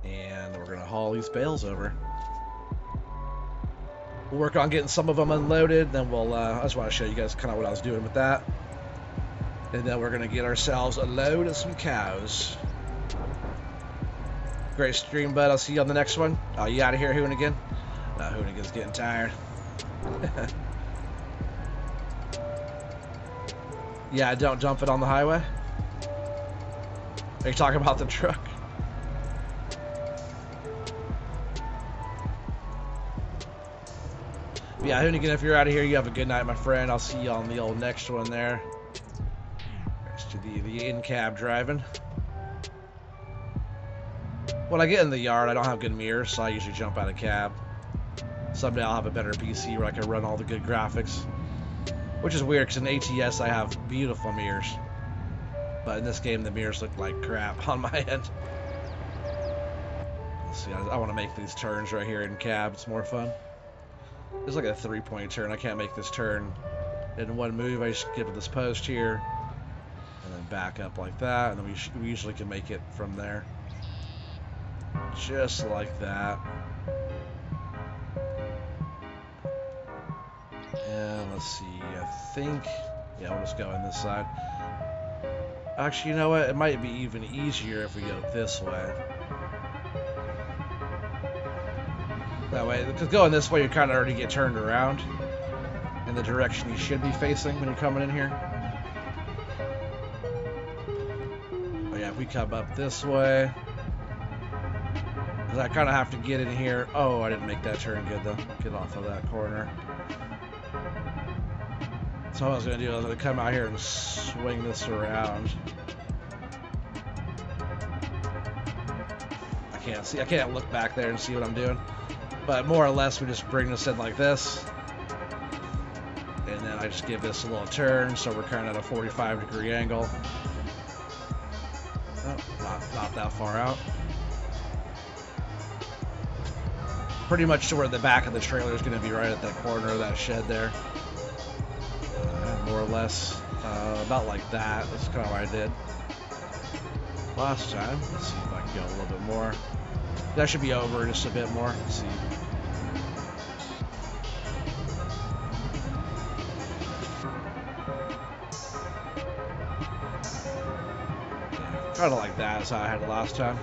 And we're going to haul these bales over. We'll work on getting some of them unloaded. Then we'll, I just want to show you guys kind of what I was doing with that. And then we're going to get ourselves a load of some cows. Great stream, bud. I'll see you on the next one. Oh, you out of here, Hoonigan? No, Hoonigan's getting tired. Yeah, don't dump it on the highway. Are you talking about the truck? Yeah, Hoonigan, if you're out of here, you have a good night, my friend. I'll see you on the old next one there. There's to the in-cab driving. When I get in the yard, I don't have good mirrors, so I usually jump out of cab. Someday I'll have a better PC where I can run all the good graphics. Which is weird, because in ATS I have beautiful mirrors. But in this game, the mirrors look like crap on my end. Let's see, I want to make these turns right here in cab. It's more fun. It's like a 3-point turn. I can't make this turn in one move. I just get to this post here, and then back up like that, and then we usually can make it from there. Just like that. And let's see, I think, yeah, we'll just go in this side. Actually, you know what? It might be even easier if we go this way. That way, because going this way, you kind of already get turned around in the direction you should be facing when you're coming in here. Oh yeah, if we come up this way, I kind of have to get in here. Oh, I didn't make that turn good though. Get off of that corner. So what I was going to do, I was going to come out here and swing this around. I can't look back there and see what I'm doing. But more or less, we just bring this in like this. And then I just give this a little turn, so we're kind of at a 45-degree angle. Oh, not that far out. Pretty much to where the back of the trailer is going to be, right at that corner of that shed there. More or less, about like that. That's kind of what I did last time. Let's see if I can go a little bit more. That should be over just a bit more. Let's see. Yeah, kind of like that is how I had it last time.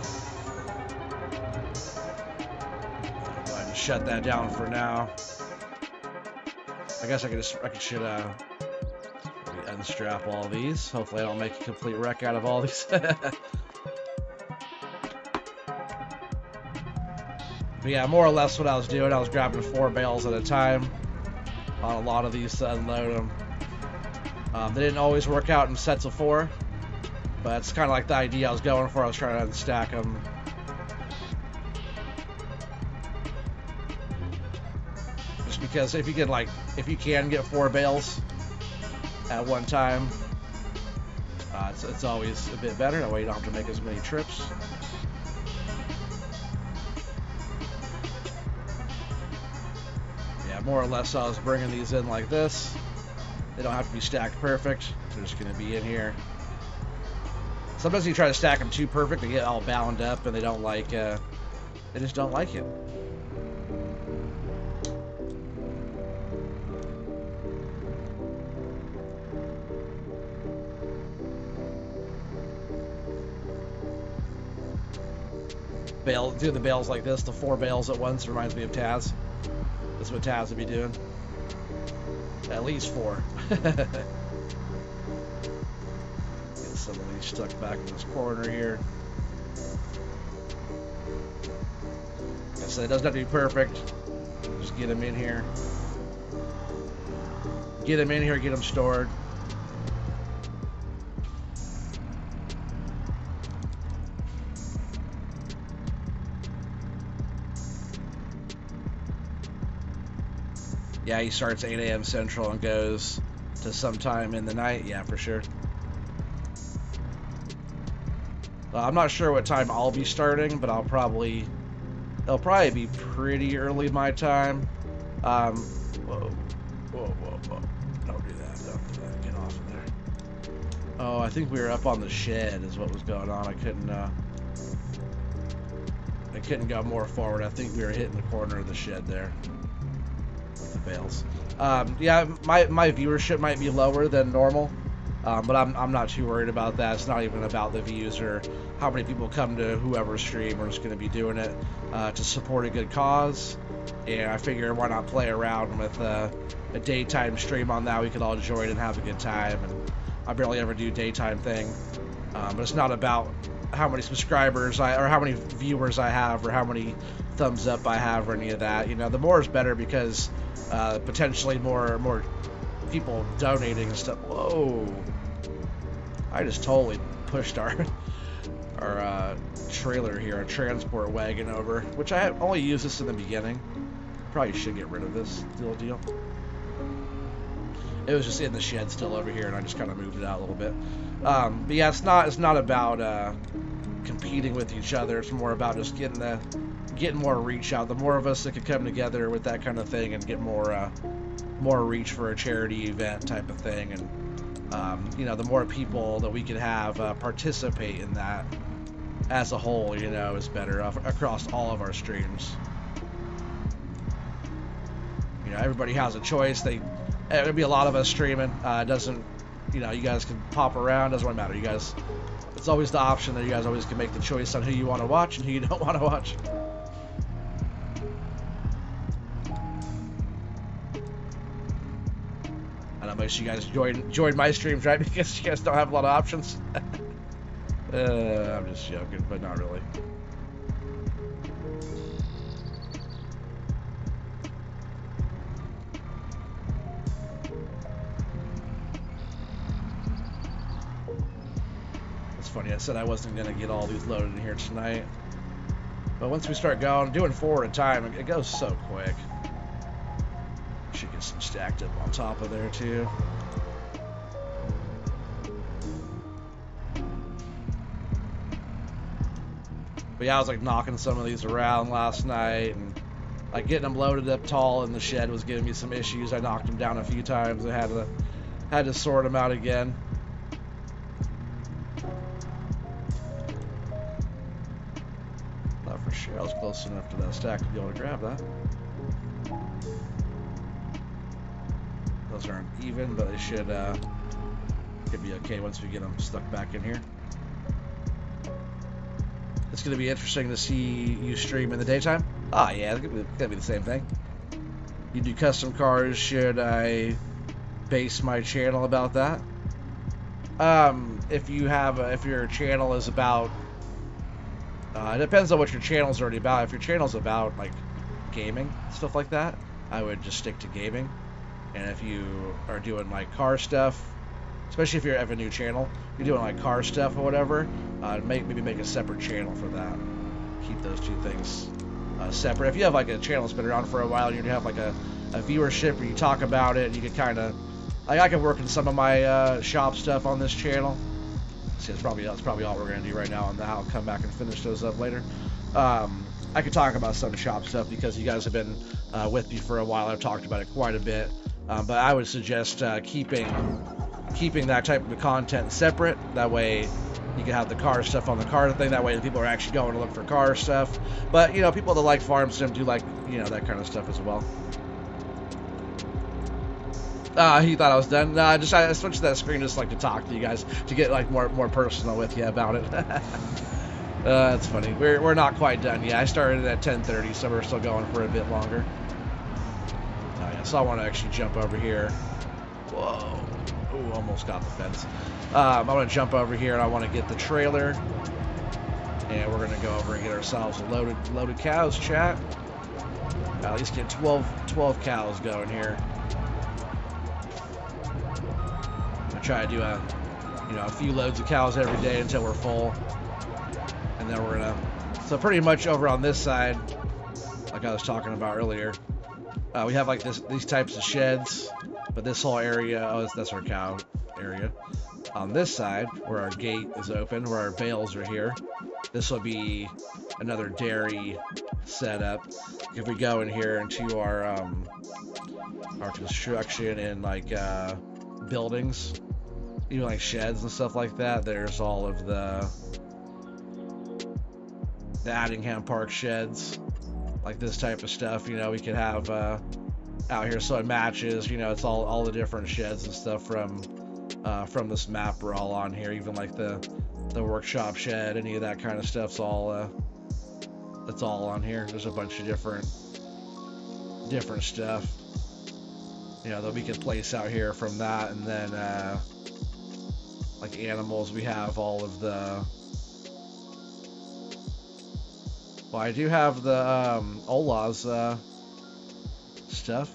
Go ahead and shut that down for now. I guess I should unstrap all these. Hopefully I don't make a complete wreck out of all these. But yeah, more or less what I was doing, I was grabbing 4 bales at a time on a lot of these to unload them. They didn't always work out in sets of 4, but it's kind of like the idea I was going for. I was trying to unstack them. Just because if you can get 4 bales at one time, it's always a bit better. That way you don't have to make as many trips. more or less I was bringing these in like this. They don't have to be stacked perfect. They're just going to be in here. Sometimes you try to stack them too perfect, they get all bound up, and they don't like, they just don't like it. Do the bales like this, the 4 bales at once, reminds me of Taz. That's what Taz would be doing. At least 4. Get some of these stuck back in this corner here. Like I said, it doesn't have to be perfect. Just get them in here. Get them in here, get them stored. Yeah, he starts 8 a.m. Central and goes to sometime in the night. Yeah, for sure. I'm not sure what time I'll be starting, but it'll probably be pretty early my time. Whoa. Don't do that. Get off of there. Oh, I think we were up on the shed is what was going on. I couldn't go more forward. I think we were hitting the corner of the shed there. Bales. Yeah, my viewership might be lower than normal, but I'm not too worried about that. It's not even about the views or how many people come to whoever's stream. We're just going to be doing it to support a good cause, and I figure why not play around with a daytime stream on that. We could all join and have a good time, and I barely ever do daytime thing, but it's not about how many subscribers or how many viewers I have or how many thumbs up I have or any of that. You know, the more is better because potentially more people donating and stuff. Whoa! I just totally pushed our trailer here, our transport wagon over, which I only used this in the beginning. Probably should get rid of this deal. It was just in the shed still over here, and I just kind of moved it out a little bit. But yeah, it's not about competing with each other. It's more about just getting more reach out. The more of us that could come together with that kind of thing and get more reach for a charity event type of thing, and you know, the more people that we could have participate in that as a whole, you know, is better across all of our streams. You know, everybody has a choice. There'll be a lot of us streaming. Doesn't, you know, you guys can pop around. Doesn't really matter. You guys, it's always the option that you guys always can make the choice on who you want to watch and who you don't want to watch. I know most of you guys join my streams, right? Because you guys don't have a lot of options. I'm just joking, but not really. It's funny, I said I wasn't going to get all these loaded in here tonight. But once we start going, doing 4 at a time, it goes so quick. Should get some stacked up on top of there too. But yeah, I was like knocking some of these around last night, and like getting them loaded up tall in the shed was giving me some issues. I knocked them down a few times. I had to sort them out again. Not for sure I was close enough to that stack to be able to grab that. Those aren't even, but they should be okay once we get them stuck back in here. It's going to be interesting to see you stream in the daytime. Ah, yeah, it's going to be the same thing. You do custom cars. Should I base my channel about that? If your channel is about, it depends on what your channel's already about. If your channel's about like gaming, stuff like that, I would just stick to gaming. And if you are doing like car stuff, especially if you have a new channel, you're doing like car stuff or whatever, maybe make a separate channel for that. Keep those two things separate. If you have like a channel that's been around for a while and you have like a viewership where you talk about it, you could kind of, like, I can work in some of my shop stuff on this channel. See, that's probably all we're gonna do right now on that. I'll come back and finish those up later. I could talk about some shop stuff because you guys have been with me for a while. I've talked about it quite a bit, but I would suggest keeping that type of content separate. That way you can have the car stuff on the car thing. That way the people are actually going to look for car stuff. But, you know, people that like farm sim do like, you know, that kind of stuff as well. He thought I was done. No, I switched that screen just like to talk to you guys, to get like more personal with you about it. That's funny. We're not quite done yet. I started at 10:30, so we're still going for a bit longer. Oh yeah, so I want to actually jump over here. Whoa. Ooh, almost got the fence. I want to jump over here and I want to get the trailer. And we're going to go over and get ourselves a loaded cows, chat. At least get 12 cows going here. I'm going to try to do a few loads of cows every day until we're full. And then we're going to... So pretty much over on this side, like I was talking about earlier, we have like these types of sheds. But this whole area, that's our cow area. On this side, where our gate is open, where our bales are here, this will be another dairy setup. If we go in here into our construction and like buildings, even like sheds and stuff like that, there's all of the Addingham Park sheds, like this type of stuff. You know, we could have out here, so it matches. You know, it's all the different sheds and stuff from this map are all on here. Even like the workshop shed, any of that kind of stuff's all it's all on here. There's a bunch of different stuff, you know, that we can place out here from that. And then like animals, we have all of the, well, I do have the Ola's stuff,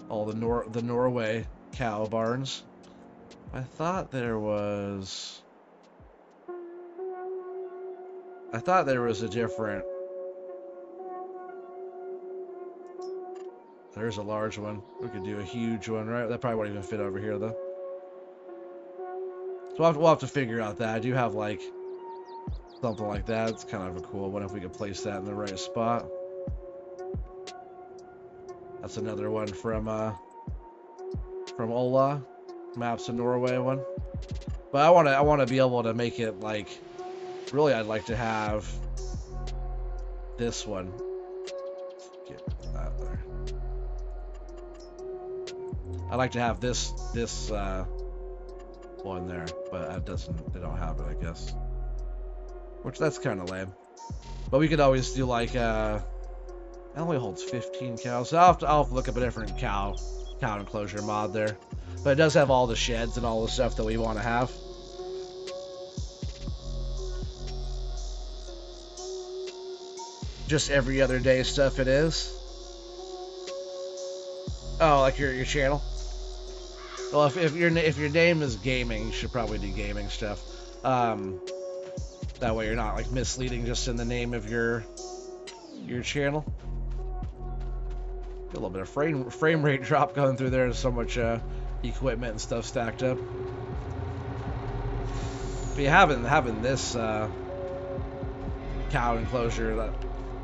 all the Norway cow barns. I thought there was a different, there's a large one. We could do a huge one, right? That probably won't even fit over here though. So we'll have to figure out that. I do have like something like that. It's kind of a cool one if we could place that in the right spot. That's another one from Ola, Maps of Norway one. But I want to be able to make it like, really I'd like to have this one. Get that there. I'd like to have this one there, but they don't have it, I guess. Which that's kind of lame. But we could always do like it only holds 15 cows. So I'll have to look up a different cow enclosure mod there. But it does have all the sheds and all the stuff that we want to have. Just every other day stuff it is. Oh, like your channel? Well, if your name is gaming, you should probably do gaming stuff. That way you're not like misleading just in the name of your channel. Get a little bit of frame rate drop going through there. There's so much equipment and stuff stacked up. But yeah, having this cow enclosure, that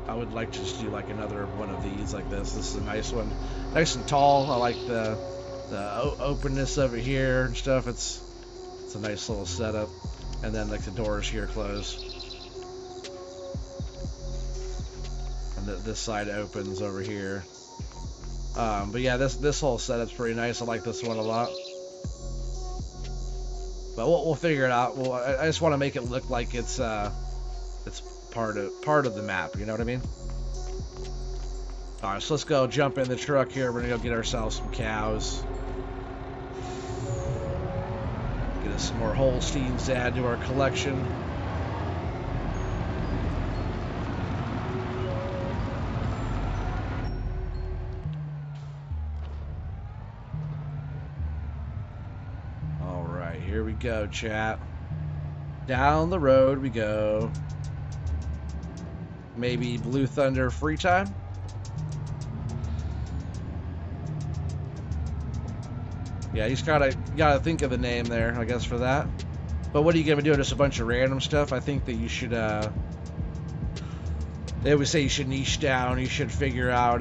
I would like to just do like another one of these like this. This is a nice one, nice and tall. I like the openness over here and stuff. It's a nice little setup. And then like the doors here close, and this side opens over here. But yeah, this whole setup's pretty nice. I like this one a lot. But we'll figure it out. Well, I just want to make it look like it's part of the map. You know what I mean? All right, so let's go jump in the truck here. We're gonna go get ourselves some cows. Get us some more Holsteins to add to our collection. All right, here we go, chat. Down the road we go. Maybe Blue Thunder free time? Yeah, you just gotta think of a name there, I guess, for that. But what are you gonna be doing? Just a bunch of random stuff? I think that you should they would say you should niche down. You should figure out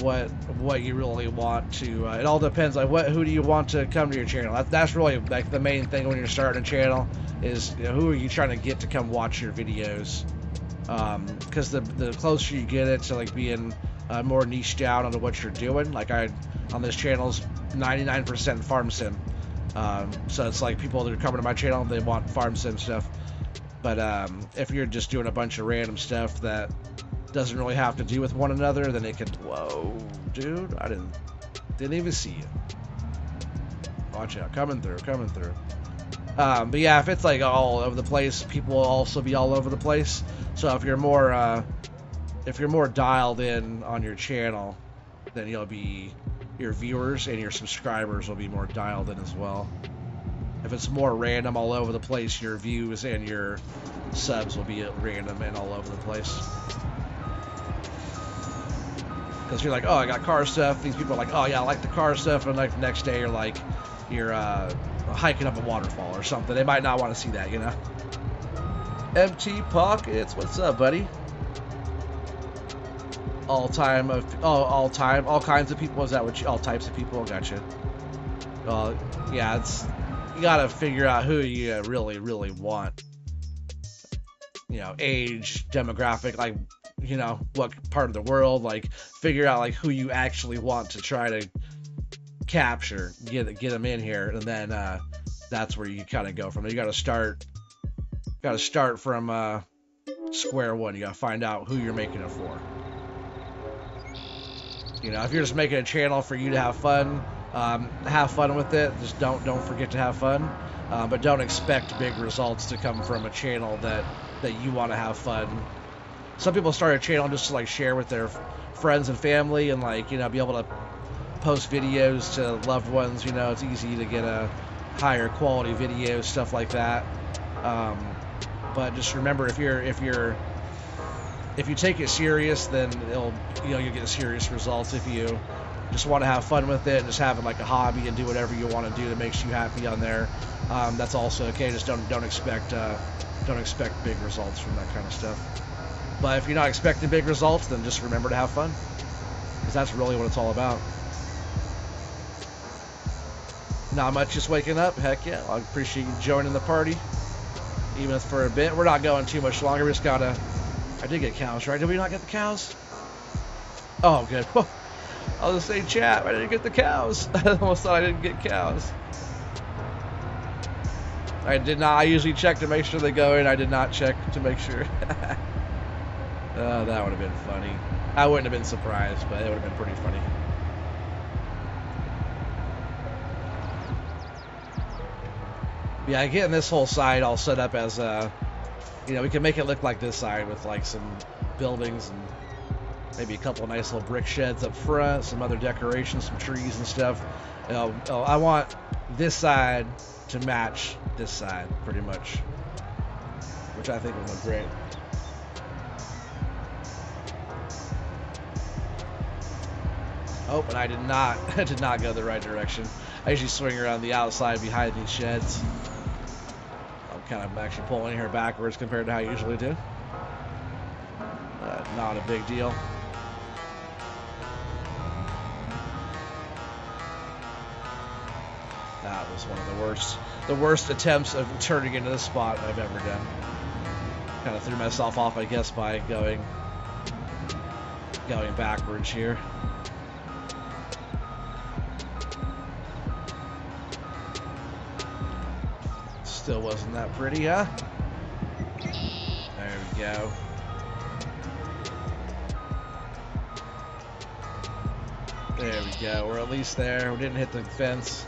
what you really want to. It all depends. Like who do you want to come to your channel? That's really like the main thing when you're starting a channel is, you know, who are you trying to get to come watch your videos? Because the closer you get it to like being more niche down onto what you're doing, like on this channel's 99% farm sim. So it's like people that are coming to my channel, they want farm sim stuff. But if you're just doing a bunch of random stuff that doesn't really have to do with one another, then it can. Whoa, dude! I didn't even see you. Watch out, coming through. But yeah, if it's like all over the place, people will also be all over the place. So if you're more dialed in on your channel, then your viewers and your subscribers will be more dialed in as well. If it's more random all over the place, your views and your subs will be random and all over the place. Because you're like, oh, I got car stuff. These people are like, oh yeah, I like the car stuff. And like the next day you're hiking up a waterfall or something. They might not want to see that, you know. Empty pockets. What's up, buddy? All kinds of people. Is that what all types of people? Gotcha. Yeah, you gotta figure out who you really want. You know, age, demographic, like, you know, what part of the world. Like, figure out like who you actually want to try to capture, get them in here, and then that's where you kind of go from there. You gotta start from square one. You gotta find out who you're making it for. You know, if you're just making a channel for you to have fun with it. Just don't forget to have fun, but don't expect big results to come from a channel that you want to have fun. Some people start a channel just to like share with their friends and family, and like, you know, be able to post videos to loved ones. You know, it's easy to get a higher quality video, stuff like that. But just remember, if you take it serious, then you'll get serious results. If you just want to have fun with it and just have it like a hobby and do whatever you want to do that makes you happy on there, that's also okay. Just don't expect big results from that kind of stuff. But if you're not expecting big results, then just remember to have fun, because that's really what it's all about. Not much, just waking up. Heck yeah, I appreciate you joining the party, even if for a bit. We're not going too much longer. We just gotta. I did get cows, right? Did we not get the cows? Oh, good. I was gonna say, chat, I didn't get the cows. I almost thought I didn't get cows. I did not. I usually check to make sure they go in. I did not check to make sure. Oh, that would have been funny. I wouldn't have been surprised, but it would have been pretty funny. Yeah, getting this whole side all set up as you know, we can make it look like this side with like some buildings and maybe a couple of nice little brick sheds up front, some other decorations, some trees and stuff. You know, I want this side to match this side pretty much, which I think would look great. Oh, and I did not go the right direction. I usually swing around the outside behind these sheds. I'm kind of actually pulling here backwards compared to how I usually do. Not a big deal. That was one of the worst attempts of turning into the spot I've ever done. Kind of threw myself off, I guess, by going backwards here. Still wasn't that pretty, huh? There we go. There we go. We're at least there. We didn't hit the fence.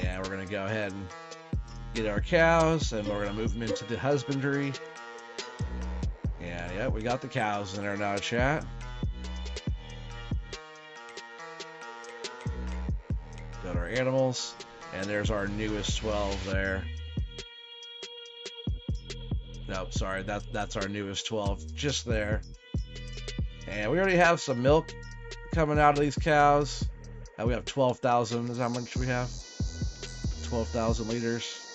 Yeah, we're going to go ahead and get our cows, and we're going to move them into the husbandry. Yeah, we got the cows in there now, chat. Got our animals, and there's our newest 12 there. Nope, sorry, that's our newest 12 just there. And we already have some milk coming out of these cows. We have 12,000 is how much we have. 12,000 liters.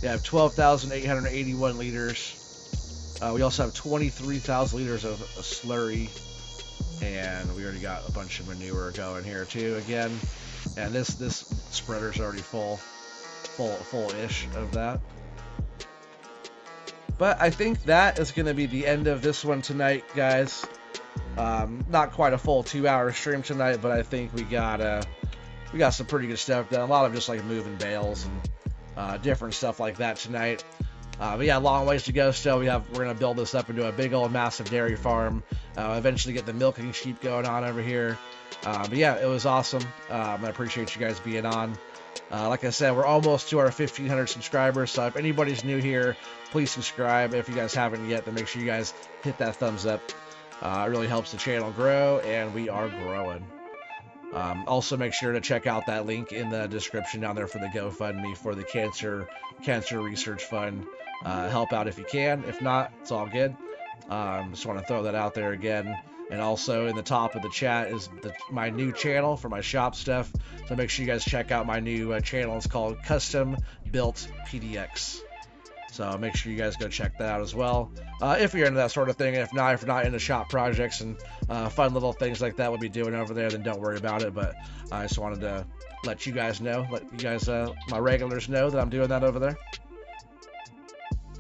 Yeah, I have 12,881 liters. We also have 23,000 liters of slurry, and we already got a bunch of manure going here too again. And this spreader's already full-ish of that. But I think that is going to be the end of this one tonight, guys. Not quite a full 2-hour stream tonight, but I think we got some pretty good stuff done. A lot of just like moving bales and different stuff like that tonight. But yeah, long ways to go still. We're gonna build this up into a big old massive dairy farm. Eventually get the milking sheep going on over here. But yeah, it was awesome. I appreciate you guys being on. Like I said, we're almost to our 1,500 subscribers, so if anybody's new here, please subscribe. If you guys haven't yet, then make sure you guys hit that thumbs up. It really helps the channel grow, and we are growing. Also, make sure to check out that link in the description down there for the GoFundMe for the cancer research fund. Help out if you can. If not, it's all good. Just want to throw that out there again. And also in the top of the chat is my new channel for my shop stuff. So make sure you guys check out my new channel. It's called Custom Built PDX. So make sure you guys go check that out as well. If you're into that sort of thing. If you're not into shop projects and fun little things like that we'll be doing over there, then don't worry about it. But I just wanted to let you guys know, my regulars know that I'm doing that over there.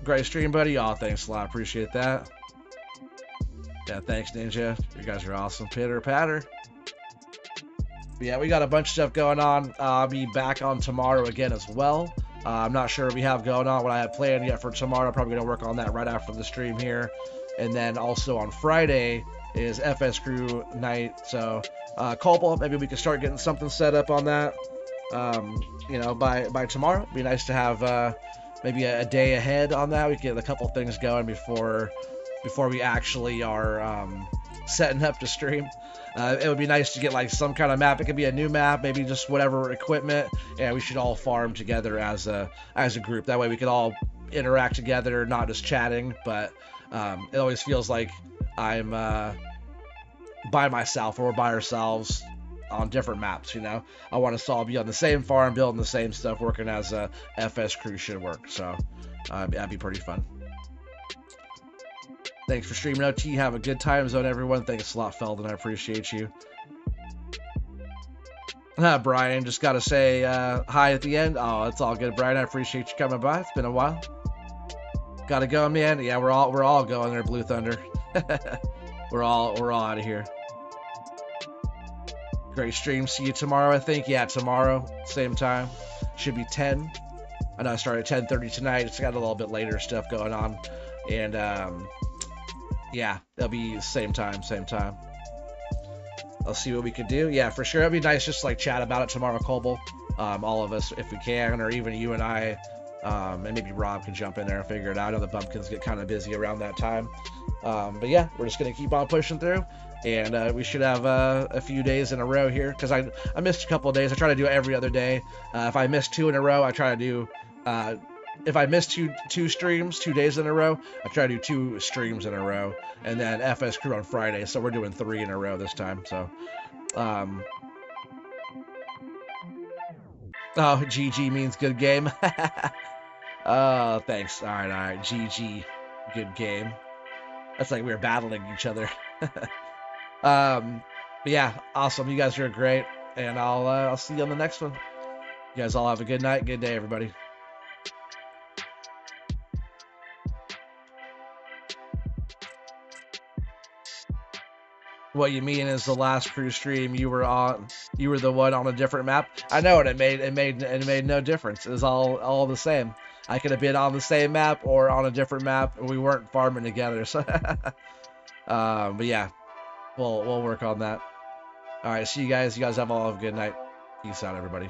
Great stream, buddy. Aw, thanks a lot. Appreciate that. Yeah, thanks, Ninja. You guys are awesome. Pitter patter. But yeah, we got a bunch of stuff going on. I'll be back on tomorrow again as well. I'm not sure what we have going on, what I have planned yet for tomorrow. I'm probably going to work on that right after the stream here. And then also on Friday is FS Crew night. So, Cobalt, maybe we can start getting something set up on that, you know, by tomorrow. It'd be nice to have maybe a day ahead on that. We can get a couple things going before we actually are setting up to stream. It would be nice to get like some kind of map. It could be a new map, maybe just whatever equipment. Yeah, we should all farm together as a group. That way we could all interact together, not just chatting. But it always feels like I'm by myself or by ourselves on different maps. You know, I want us to all be on the same farm, building the same stuff, working as a FS crew should work. So that'd be pretty fun. Thanks for streaming, OT. Have a good time zone, everyone. Thanks a lot, Feldon. I appreciate you. Brian, just got to say hi at the end. Oh, it's all good, Brian. I appreciate you coming by. It's been a while. Got to go, man. Yeah, we're all going there, Blue Thunder. we're all out of here. Great stream. See you tomorrow, I think. Yeah, tomorrow, same time. Should be 10. I know I started at 10:30 tonight. It's got a little bit later stuff going on. And yeah, it'll be same time. I'll see what we can do. Yeah, for sure. It'd be nice just to like chat about it tomorrow, Cobble. All of us, if we can, or even you and I, and maybe Rob can jump in there and figure it out. I know the bumpkins get kind of busy around that time. But yeah, we're just going to keep on pushing through. And we should have a few days in a row here, because I missed a couple of days. I try to do it every other day. If I miss 2 in a row, I try to do... if I miss two streams 2 days in a row, I try to do 2 streams in a row, and then FS Crew on Friday. So we're doing 3 in a row this time. So, oh, GG means good game. Oh, thanks. All right. GG, good game. That's like we were battling each other. But yeah, awesome. You guys are great, and I'll see you on the next one. You guys all have a good night, good day, everybody. What you mean is the last crew stream you were the one on a different map? I know it made no difference. It was all the same. I could have been on the same map or on a different map, and we weren't farming together. So but yeah, we'll work on that. All right, see you guys. You guys have all a good night. Peace out, everybody.